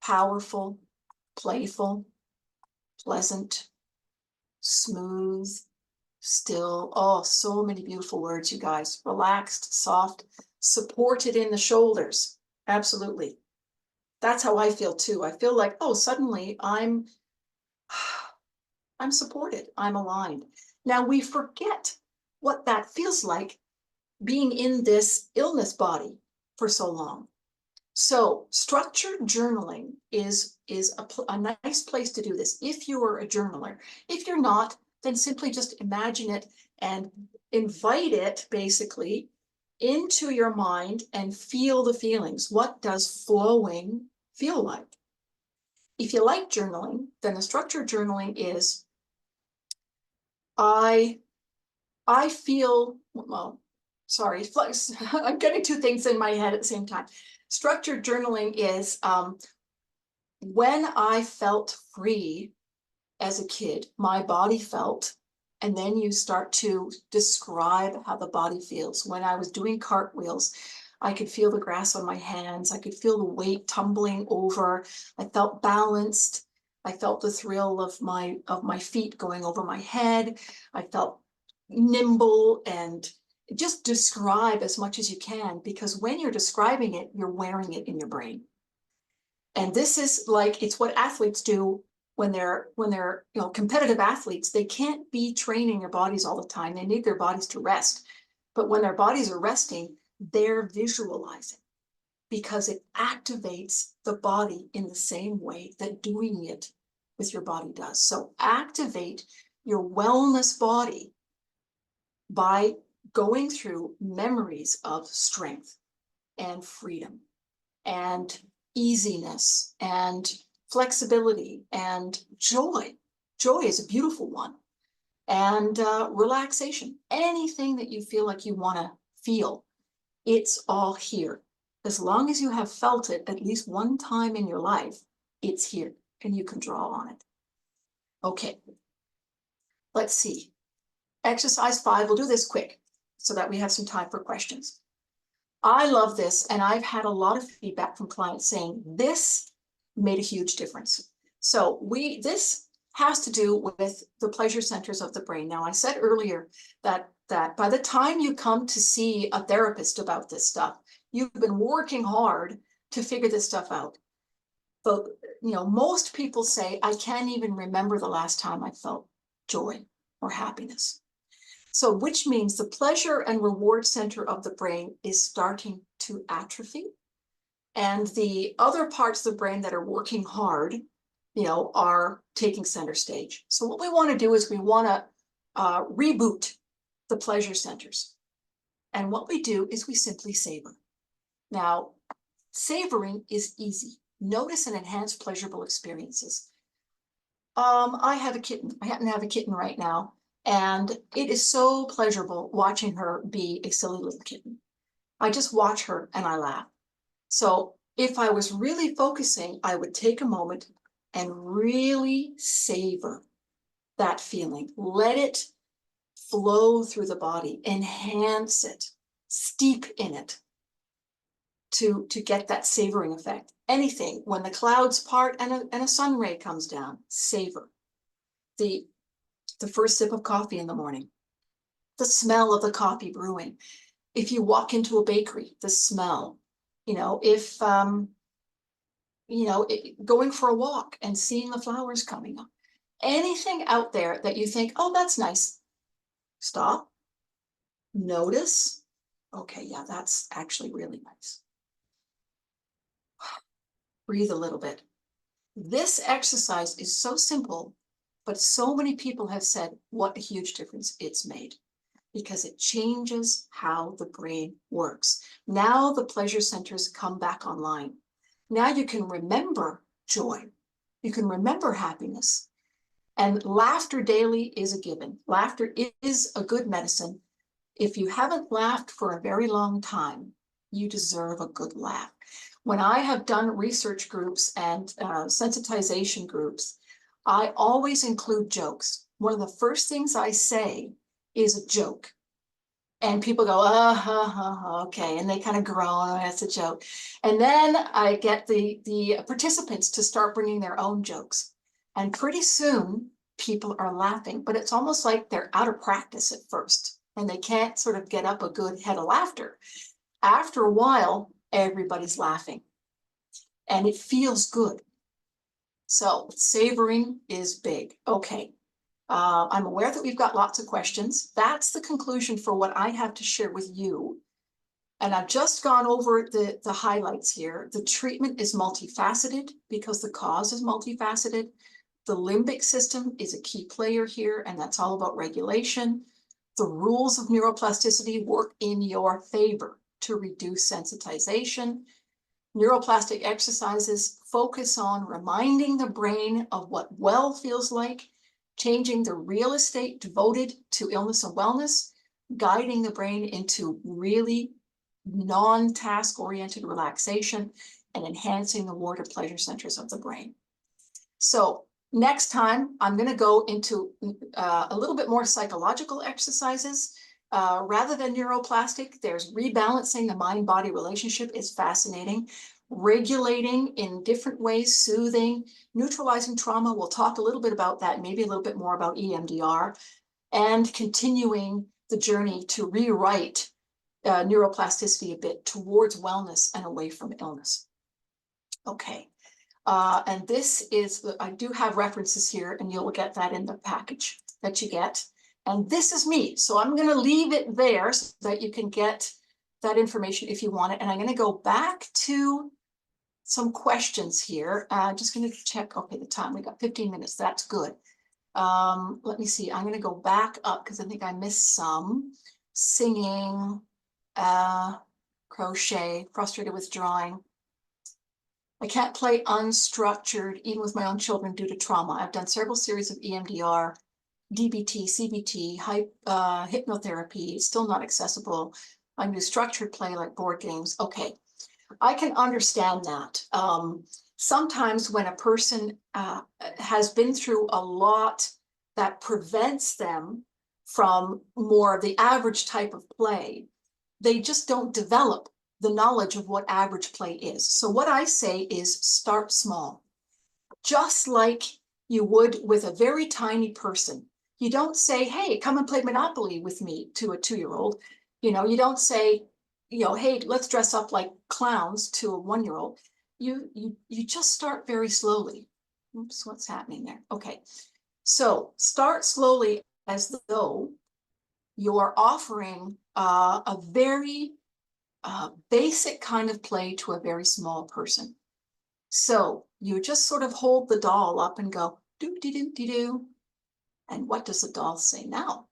powerful, playful, pleasant, smooth, still. Oh, so many beautiful words, you guys. Relaxed, soft, supported in the shoulders. Absolutely. That's how I feel too. I feel like, oh, suddenly I'm supported. I'm aligned. Now we forget what that feels like being in this illness body for so long. So structured journaling is a nice place to do this if you are a journaler. If you're not, then simply just imagine it and invite it basically into your mind and feel the feelings. What does flowing feel like? If you like journaling, then the structured journaling is, I feel, well, sorry, I'm getting two things in my head at the same time. Structured journaling is when I felt free as a kid, my body felt, and then you start to describe how the body feels. When I was doing cartwheels, I could feel the grass on my hands. I could feel the weight tumbling over. I felt balanced. I felt the thrill of my feet going over my head. I felt nimble, and just describe as much as you can, because when you're describing it, you're wearing it in your brain. And this is like, it's what athletes do when they're competitive athletes. They can't be training their bodies all the time. They need their bodies to rest. But when their bodies are resting, they're visualizing, because it activates the body in the same way that doing it with your body does. So activate your wellness body by going through memories of strength and freedom and easiness and flexibility and joy. Joy is a beautiful one. And relaxation. Anything that you feel like you want to feel, it's all here. As long as you have felt it at least one time in your life, it's here and you can draw on it. Okay, let's see. Exercise 5, we'll do this quick so that we have some time for questions. I love this, and I've had a lot of feedback from clients saying this made a huge difference. So this has to do with the pleasure centers of the brain. Now, I said earlier that by the time you come to see a therapist about this stuff, you've been working hard to figure this stuff out. But most people say, I can't even remember the last time I felt joy or happiness. So which means the pleasure and reward center of the brain is starting to atrophy. And the other parts of the brain that are working hard, are taking center stage. So what we want to do is we want to reboot the pleasure centers. And what we do is we simply savor. Now, savoring is easy. Notice and enhance pleasurable experiences. I have a kitten. I happen to have a kitten right now. And it is so pleasurable watching her be a silly little kitten. I just watch her and I laugh. So if I was really focusing, I would take a moment and really savor that feeling. Let it flow through the body, enhance it, steep in it to get that savoring effect. Anything, when the clouds part and a sun ray comes down, savor. The first sip of coffee in the morning, the smell of the coffee brewing. If you walk into a bakery, the smell, if, going for a walk and seeing the flowers coming up, anything out there that you think, oh, that's nice. Stop, notice. Okay, yeah, that's actually really nice. Breathe a little bit. This exercise is so simple, but so many people have said what a huge difference it's made, because it changes how the brain works. Now the pleasure centers come back online. Now you can remember joy. You can remember happiness. And laughter daily is a given. Laughter is a good medicine. If you haven't laughed for a very long time, you deserve a good laugh. When I have done research groups and sensitization groups, I always include jokes. One of the first things I say is a joke. And people go, okay. And they kind of groan, oh, that's a joke. And then I get the participants to start bringing their own jokes. And pretty soon people are laughing, but it's almost like they're out of practice at first and they can't sort of get up a good head of laughter. After a while, everybody's laughing and it feels good. So savoring is big. Okay. I'm aware that we've got lots of questions. That's the conclusion for what I have to share with you. And I've just gone over the highlights here. The treatment is multifaceted because the cause is multifaceted. The limbic system is a key player here, and that's all about regulation. The rules of neuroplasticity work in your favor to reduce sensitization. Neuroplastic exercises focus on reminding the brain of what well feels like, changing the real estate devoted to illness and wellness, guiding the brain into really non-task oriented relaxation, and enhancing the reward and pleasure centers of the brain. So next time, I'm going to go into a little bit more psychological exercises. Rather than neuroplastic, there's rebalancing the mind-body relationship is fascinating. Regulating in different ways, soothing, neutralizing trauma. We'll talk a little bit about that, maybe a little bit more about EMDR, and continuing the journey to rewrite neuroplasticity a bit towards wellness and away from illness. Okay. And this is, I do have references here, and you'll get that in the package that you get. And this is me. So I'm going to leave it there so that you can get that information if you want it. And I'm going to go back to some questions here. Just going to check, okay, the time. We got 15 minutes. That's good. Let me see. I'm going to go back up because I think I missed some. Singing, crochet, frustrated with drawing. I can't play unstructured, even with my own children, due to trauma. I've done several series of EMDR, DBT, CBT, hypnotherapy, still not accessible. I do structured play like board games. Okay, I can understand that. Sometimes when a person has been through a lot that prevents them from more of the average type of play, they just don't develop the knowledge of what average play is. So what I say is start small, just like you would with a very tiny person. You don't say, hey, come and play Monopoly with me to a 2-year-old. You don't say, hey, let's dress up like clowns to a 1-year-old. You just start very slowly. Oops, what's happening there? Okay. So start slowly as though you're offering a very basic kind of play to a very small person. So you just sort of hold the doll up and go, do. And what does the doll say now?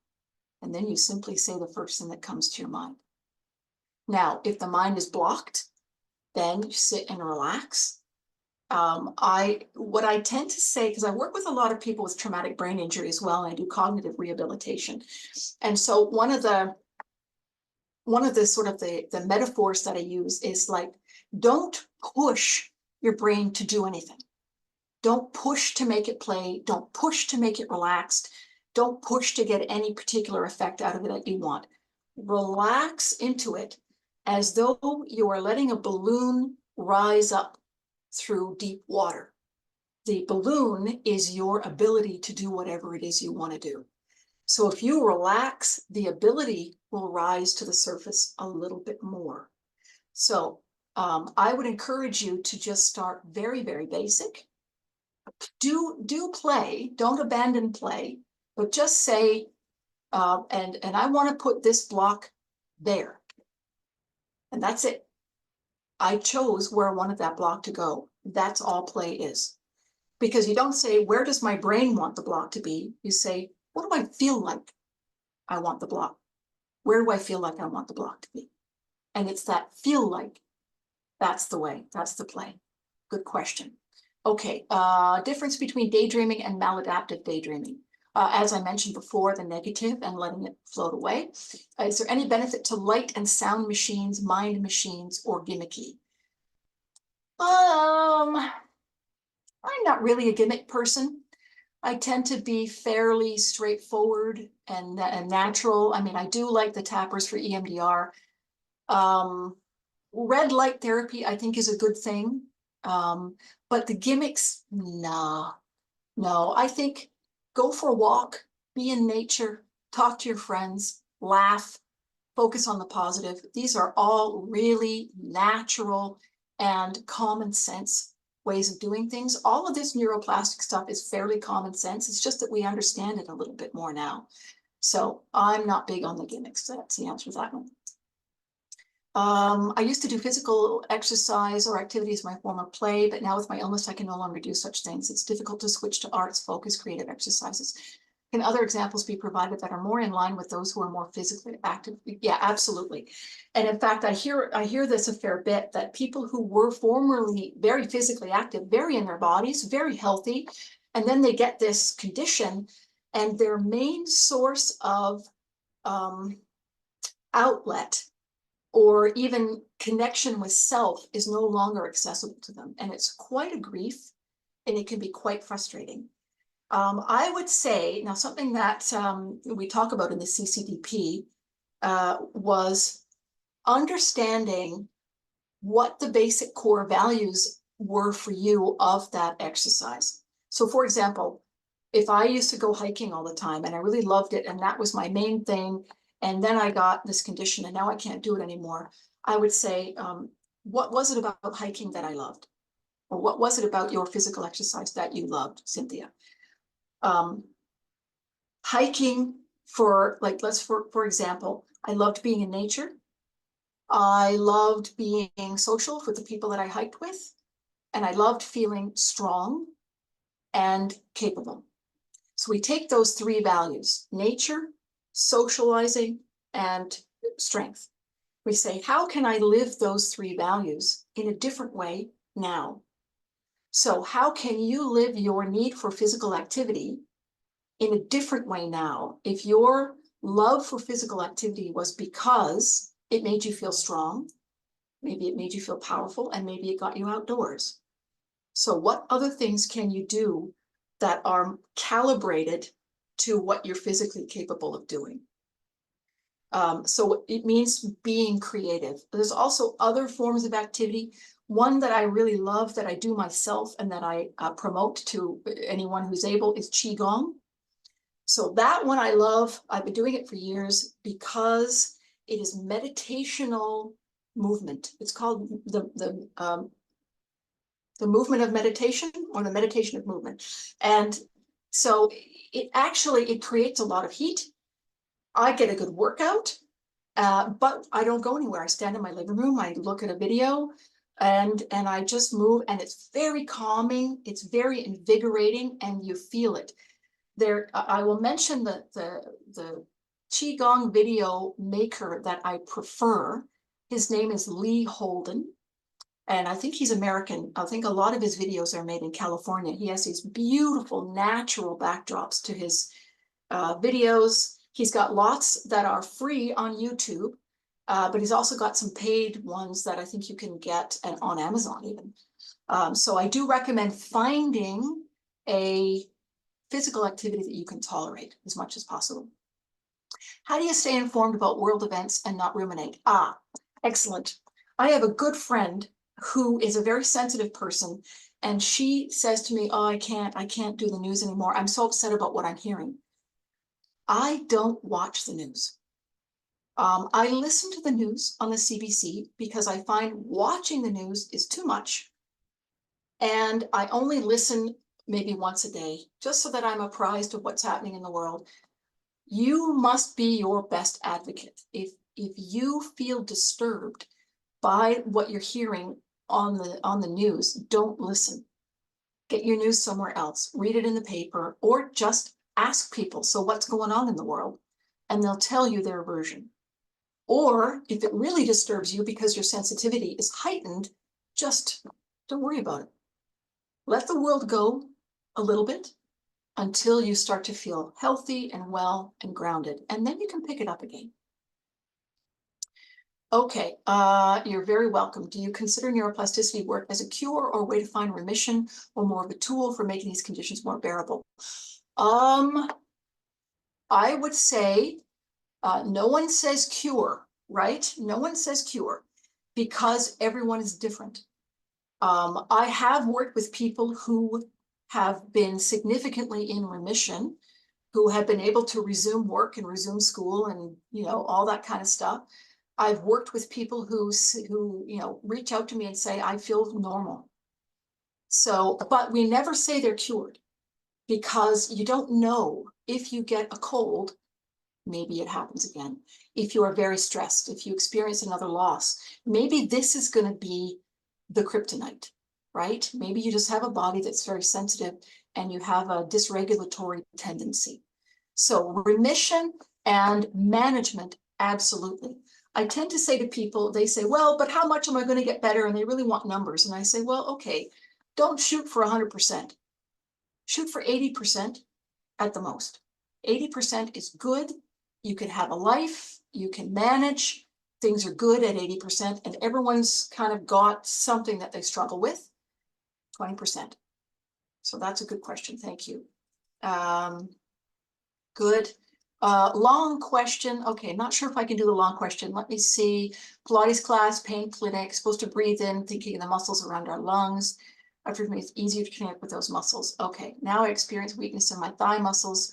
And then you simply say the first thing that comes to your mind. Now, if the mind is blocked, then you sit and relax. What I tend to say, because I work with a lot of people with traumatic brain injury as well, and I do cognitive rehabilitation. And so one of the sort of the metaphors that I use is like, don't push your brain to do anything. Don't push to make it play. Don't push to make it relaxed. Don't push to get any particular effect out of it that you want. Relax into it as though you are letting a balloon rise up through deep water. The balloon is your ability to do whatever it is you want to do. So if you relax, the ability will rise to the surface a little bit more. So I would encourage you to just start very, very basic. Do play, don't abandon play, but just say, and I want to put this block there. And that's it. I chose where I wanted that block to go. That's all play is. Because you don't say, where does my brain want the block to be? You say, what do I feel like I want the block? Where do I feel like I want the block to be? And it's that feel like. That's the way. That's the play. Good question. Okay, difference between daydreaming and maladaptive daydreaming. As I mentioned before, the negative and letting it float away. Is there any benefit to light and sound machines, mind machines, or gimmicky? I'm not really a gimmick person. I tend to be fairly straightforward and natural. I mean, I do like the tappers for EMDR. Red light therapy, I think, is a good thing. But the gimmicks, no. I think go for a walk, be in nature, talk to your friends, laugh, focus on the positive. These are all really natural and common sense ways of doing things. All of this neuroplastic stuff is fairly common sense. It's just that we understand it a little bit more now. So I'm not big on the gimmicks. That's the answer to that one. I used to do physical exercise or activities as my form of play, but now with my illness, I can no longer do such things. It's difficult to switch to arts, focus, creative exercises. Can other examples be provided that are more in line with those who are more physically active? Yeah, absolutely. And in fact, I hear this a fair bit, that people who were formerly very physically active, very in their bodies, very healthy, and then they get this condition, and their main source of outlet or even connection with self is no longer accessible to them. And it's quite a grief, and it can be quite frustrating. I would say, now something that we talk about in the CCDP was understanding what the basic core values were for you of that exercise. So for example, if I used to go hiking all the time and I really loved it, and that was my main thing, and then I got this condition and now I can't do it anymore, I would say, what was it about hiking that I loved? Or what was it about your physical exercise that you loved, Cynthia? Hiking for example, I loved being in nature. I loved being social with the people that I hiked with, and I loved feeling strong and capable. So we take those three values, nature, socializing, and strength. We say, how can I live those three values in a different way now? So how can you live your need for physical activity in a different way now? If your love for physical activity was because it made you feel strong, maybe it made you feel powerful, and maybe it got you outdoors. So what other things can you do that are calibrated to what you're physically capable of doing? So it means being creative. There's also other forms of activity. One that I really love, that I do myself and that I promote to anyone who's able, is Qigong. So that one I love. I've been doing it for years because it is meditational movement. It's called the movement of meditation, or the meditation of movement. And so it creates a lot of heat. I get a good workout, but I don't go anywhere. I stand in my living room, I look at a video, and I just move, and it's very calming, it's very invigorating, and you feel it. There, I will mention the Qigong video maker that I prefer. His name is Lee Holden, and I think he's American. I think a lot of his videos are made in California. He has these beautiful natural backdrops to his videos. He's got lots that are free on YouTube, but he's also got some paid ones that I think you can get on Amazon even. So I do recommend finding a physical activity that you can tolerate as much as possible. How do you stay informed about world events and not ruminate? Excellent. I have a good friend who is a very sensitive person, and she says to me, oh, I can't do the news anymore. I'm so upset about what I'm hearing. I don't watch the news. I listen to the news on the CBC because I find watching the news is too much. And I only listen maybe once a day, just so that I'm apprised of what's happening in the world. You must be your best advocate. If you feel disturbed by what you're hearing on the news, don't listen. Get your news somewhere else. Read it in the paper, or just ask people, so what's going on in the world? And they'll tell you their version. Or if it really disturbs you because your sensitivity is heightened, just don't worry about it. Let the world go a little bit until you start to feel healthy and well and grounded, and then you can pick it up again. Okay, you're very welcome. Do you consider neuroplasticity work as a cure or a way to find remission, or more of a tool for making these conditions more bearable? I would say no one says cure, right? No one says cure, because everyone is different. I have worked with people who have been significantly in remission, who have been able to resume work and resume school and, all that kind of stuff. I've worked with people who reach out to me and say, I feel normal. So, but we never say they're cured, because you don't know. If you get a cold, maybe it happens again. If you are very stressed, if you experience another loss, maybe this is going to be the kryptonite, right? Maybe you just have a body that's very sensitive and you have a dysregulatory tendency. So remission and management, absolutely. I tend to say to people, they say, well, but how much am I going to get better? And they really want numbers. And I say, well, okay, don't shoot for 100%. Shoot for 80% at the most. 80% is good. You can have a life, you can manage, things are good at 80%, and everyone's kind of got something that they struggle with, 20%. So that's a good question, thank you. Good. Long question. Okay, not sure if I can do the long question. Let me see. Pilates class, pain clinic, supposed to breathe in, thinking of the muscles around our lungs. After me, it's easier to connect with those muscles. Okay, now I experience weakness in my thigh muscles,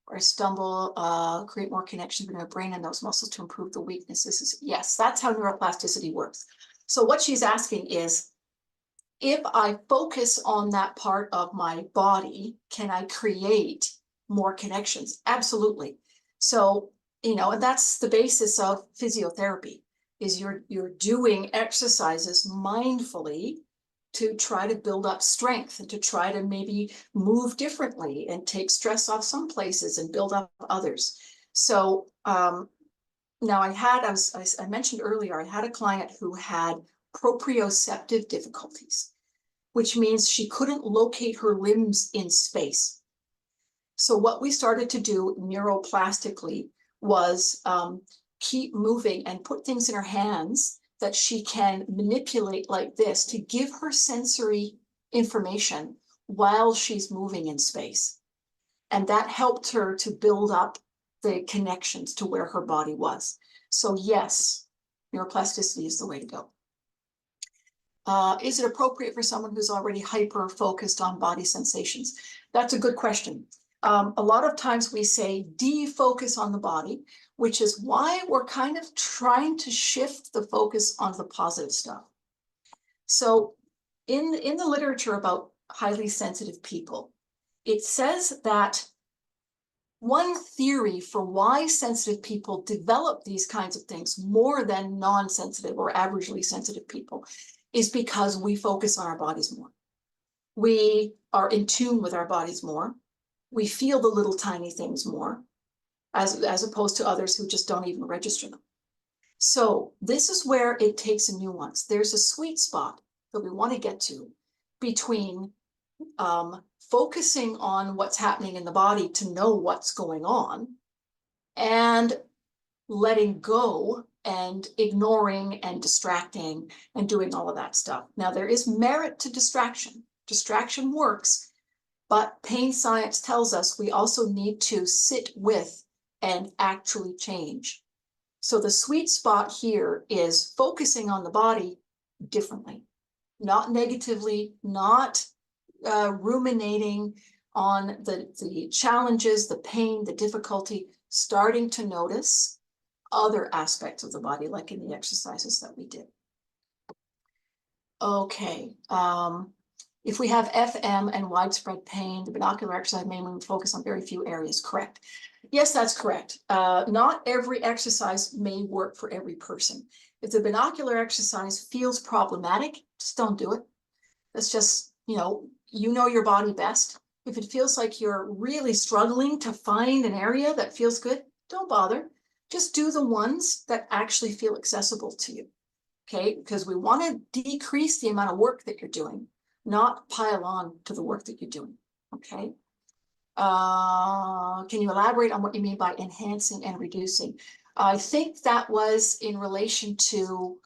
or I stumble, create more connections between my brain and those muscles to improve the weakness. Yes, that's how neuroplasticity works. So what she's asking is, if I focus on that part of my body, can I create more connections? Absolutely. So, and that's the basis of physiotherapy, is you're doing exercises mindfully to try to build up strength and to try to maybe move differently and take stress off some places and build up others. So now I mentioned earlier, I had a client who had proprioceptive difficulties, which means she couldn't locate her limbs in space. So what we started to do neuroplastically was keep moving and put things in her hands that she can manipulate like this to give her sensory information while she's moving in space. And that helped her to build up the connections to where her body was. So yes, neuroplasticity is the way to go. Is it appropriate for someone who's already hyper-focused on body sensations? That's a good question. A lot of times we say defocus on the body, which is why we're kind of trying to shift the focus on the positive stuff. So in the literature about highly sensitive people, it says that One theory for why sensitive people develop these kinds of things more than non-sensitive or averagely sensitive people is because we focus on our bodies more. We are in tune with our bodies more. We feel the little tiny things more, as opposed to others who just don't even register them. So this is where it takes a nuance. There's a sweet spot that we want to get to between focusing on what's happening in the body to know what's going on and letting go and ignoring and distracting and doing all of that stuff. Now, there is merit to distraction. Distraction works, but pain science tells us we also need to sit with and actually change. So the sweet spot here is focusing on the body differently, not negatively, not ruminating on the challenges, the pain, the difficulty, starting to notice other aspects of the body, like in the exercises that we did. Okay, if we have FM and widespread pain, the binocular exercise mainly focus on very few areas, correct? Yes, that's correct. Not every exercise may work for every person. If the binocular exercise feels problematic, just don't do it. It's just, you know your body best. If it feels like you're really struggling to find an area that feels good, don't bother. Just do the ones that actually feel accessible to you, okay? Because we want to decrease the amount of work that you're doing, not pile on to the work that you're doing, okay? Can you elaborate on what you mean by enhancing and reducing? I think that was in relation to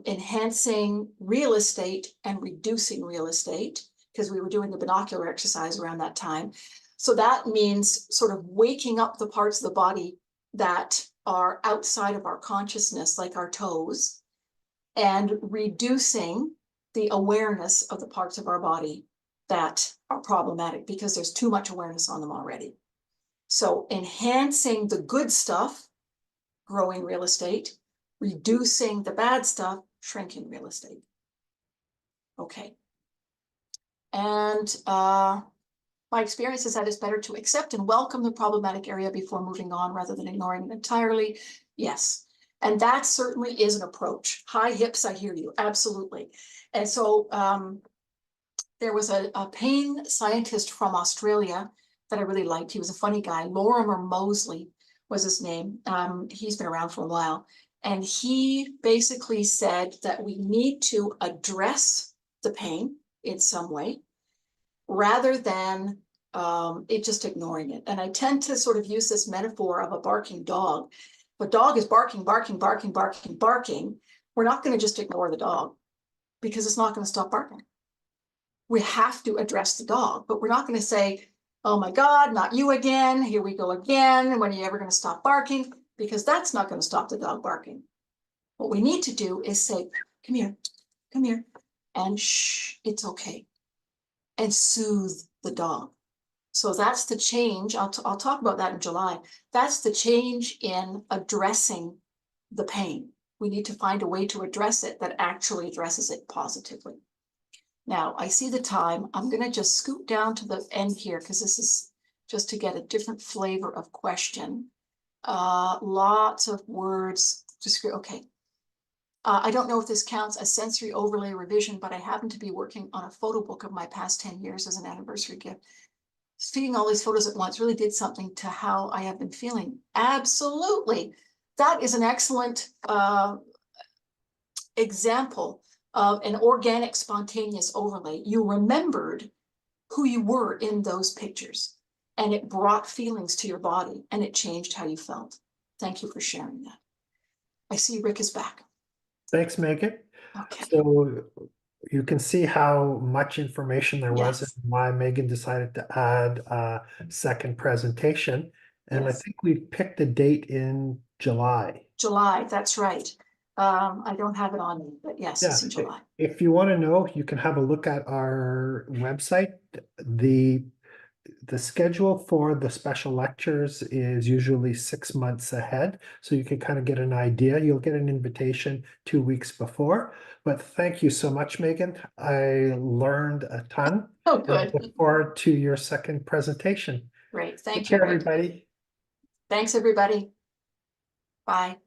enhancing real estate and reducing real estate, because we were doing the binocular exercise around that time. So that means sort of waking up the parts of the body that are outside of our consciousness, like our toes, and reducing the awareness of the parts of our body that are problematic because there's too much awareness on them already. So enhancing the good stuff, growing real estate, reducing the bad stuff, shrinking real estate. Okay. And my experience is that it's better to accept and welcome the problematic area before moving on rather than ignoring it entirely. Yes. And that certainly is an approach. High hips, I hear you. Absolutely. And so there was a pain scientist from Australia that I really liked. He was a funny guy. Lorimer Moseley was his name. He's been around for a while. And he basically said that we need to address the pain in some way rather than it just ignoring it. And I tend to sort of use this metaphor of a barking dog. If a dog is barking, barking, barking, barking, barking, we're not going to just ignore the dog because it's not going to stop barking. We have to address the dog, but we're not going to say, oh my God, not you again. Here we go again. When are you ever going to stop barking? Because that's not going to stop the dog barking. What we need to do is say, come here, and shh, it's okay. And soothe the dog. So that's the change. I'll talk about that in July. That's the change in addressing the pain. We need to find a way to address it that actually addresses it positively. Now, I see the time. I'm going to just scoot down to the end here because this is just to get a different flavor of question. Lots of words. Okay. I don't know if this counts as sensory overlay revision, but I happen to be working on a photo book of my past 10 years as an anniversary gift. Seeing all these photos at once really did something to how I have been feeling. Absolutely. That is an excellent example of an organic, spontaneous overlay. You remembered who you were in those pictures, and it brought feelings to your body, and it changed how you felt. Thank you for sharing that. I see Rick is back. Thanks, Megan. Okay. So you can see how much information there was and Yes. why Megan decided to add a second presentation. And Yes. I think we picked a date in July. July, that's right. I don't have it on me, but yes, Yeah, it's in July. if you want to know, you can have a look at our website. The schedule for the special lectures is usually 6 months ahead, so you can kind of get an idea. You'll get an invitation 2 weeks before. But thank you so much, Megan. I learned a ton. Oh, And I good. look forward to your second presentation. Great. Take Thank you, care, Rick. everybody. Thanks, everybody. Bye.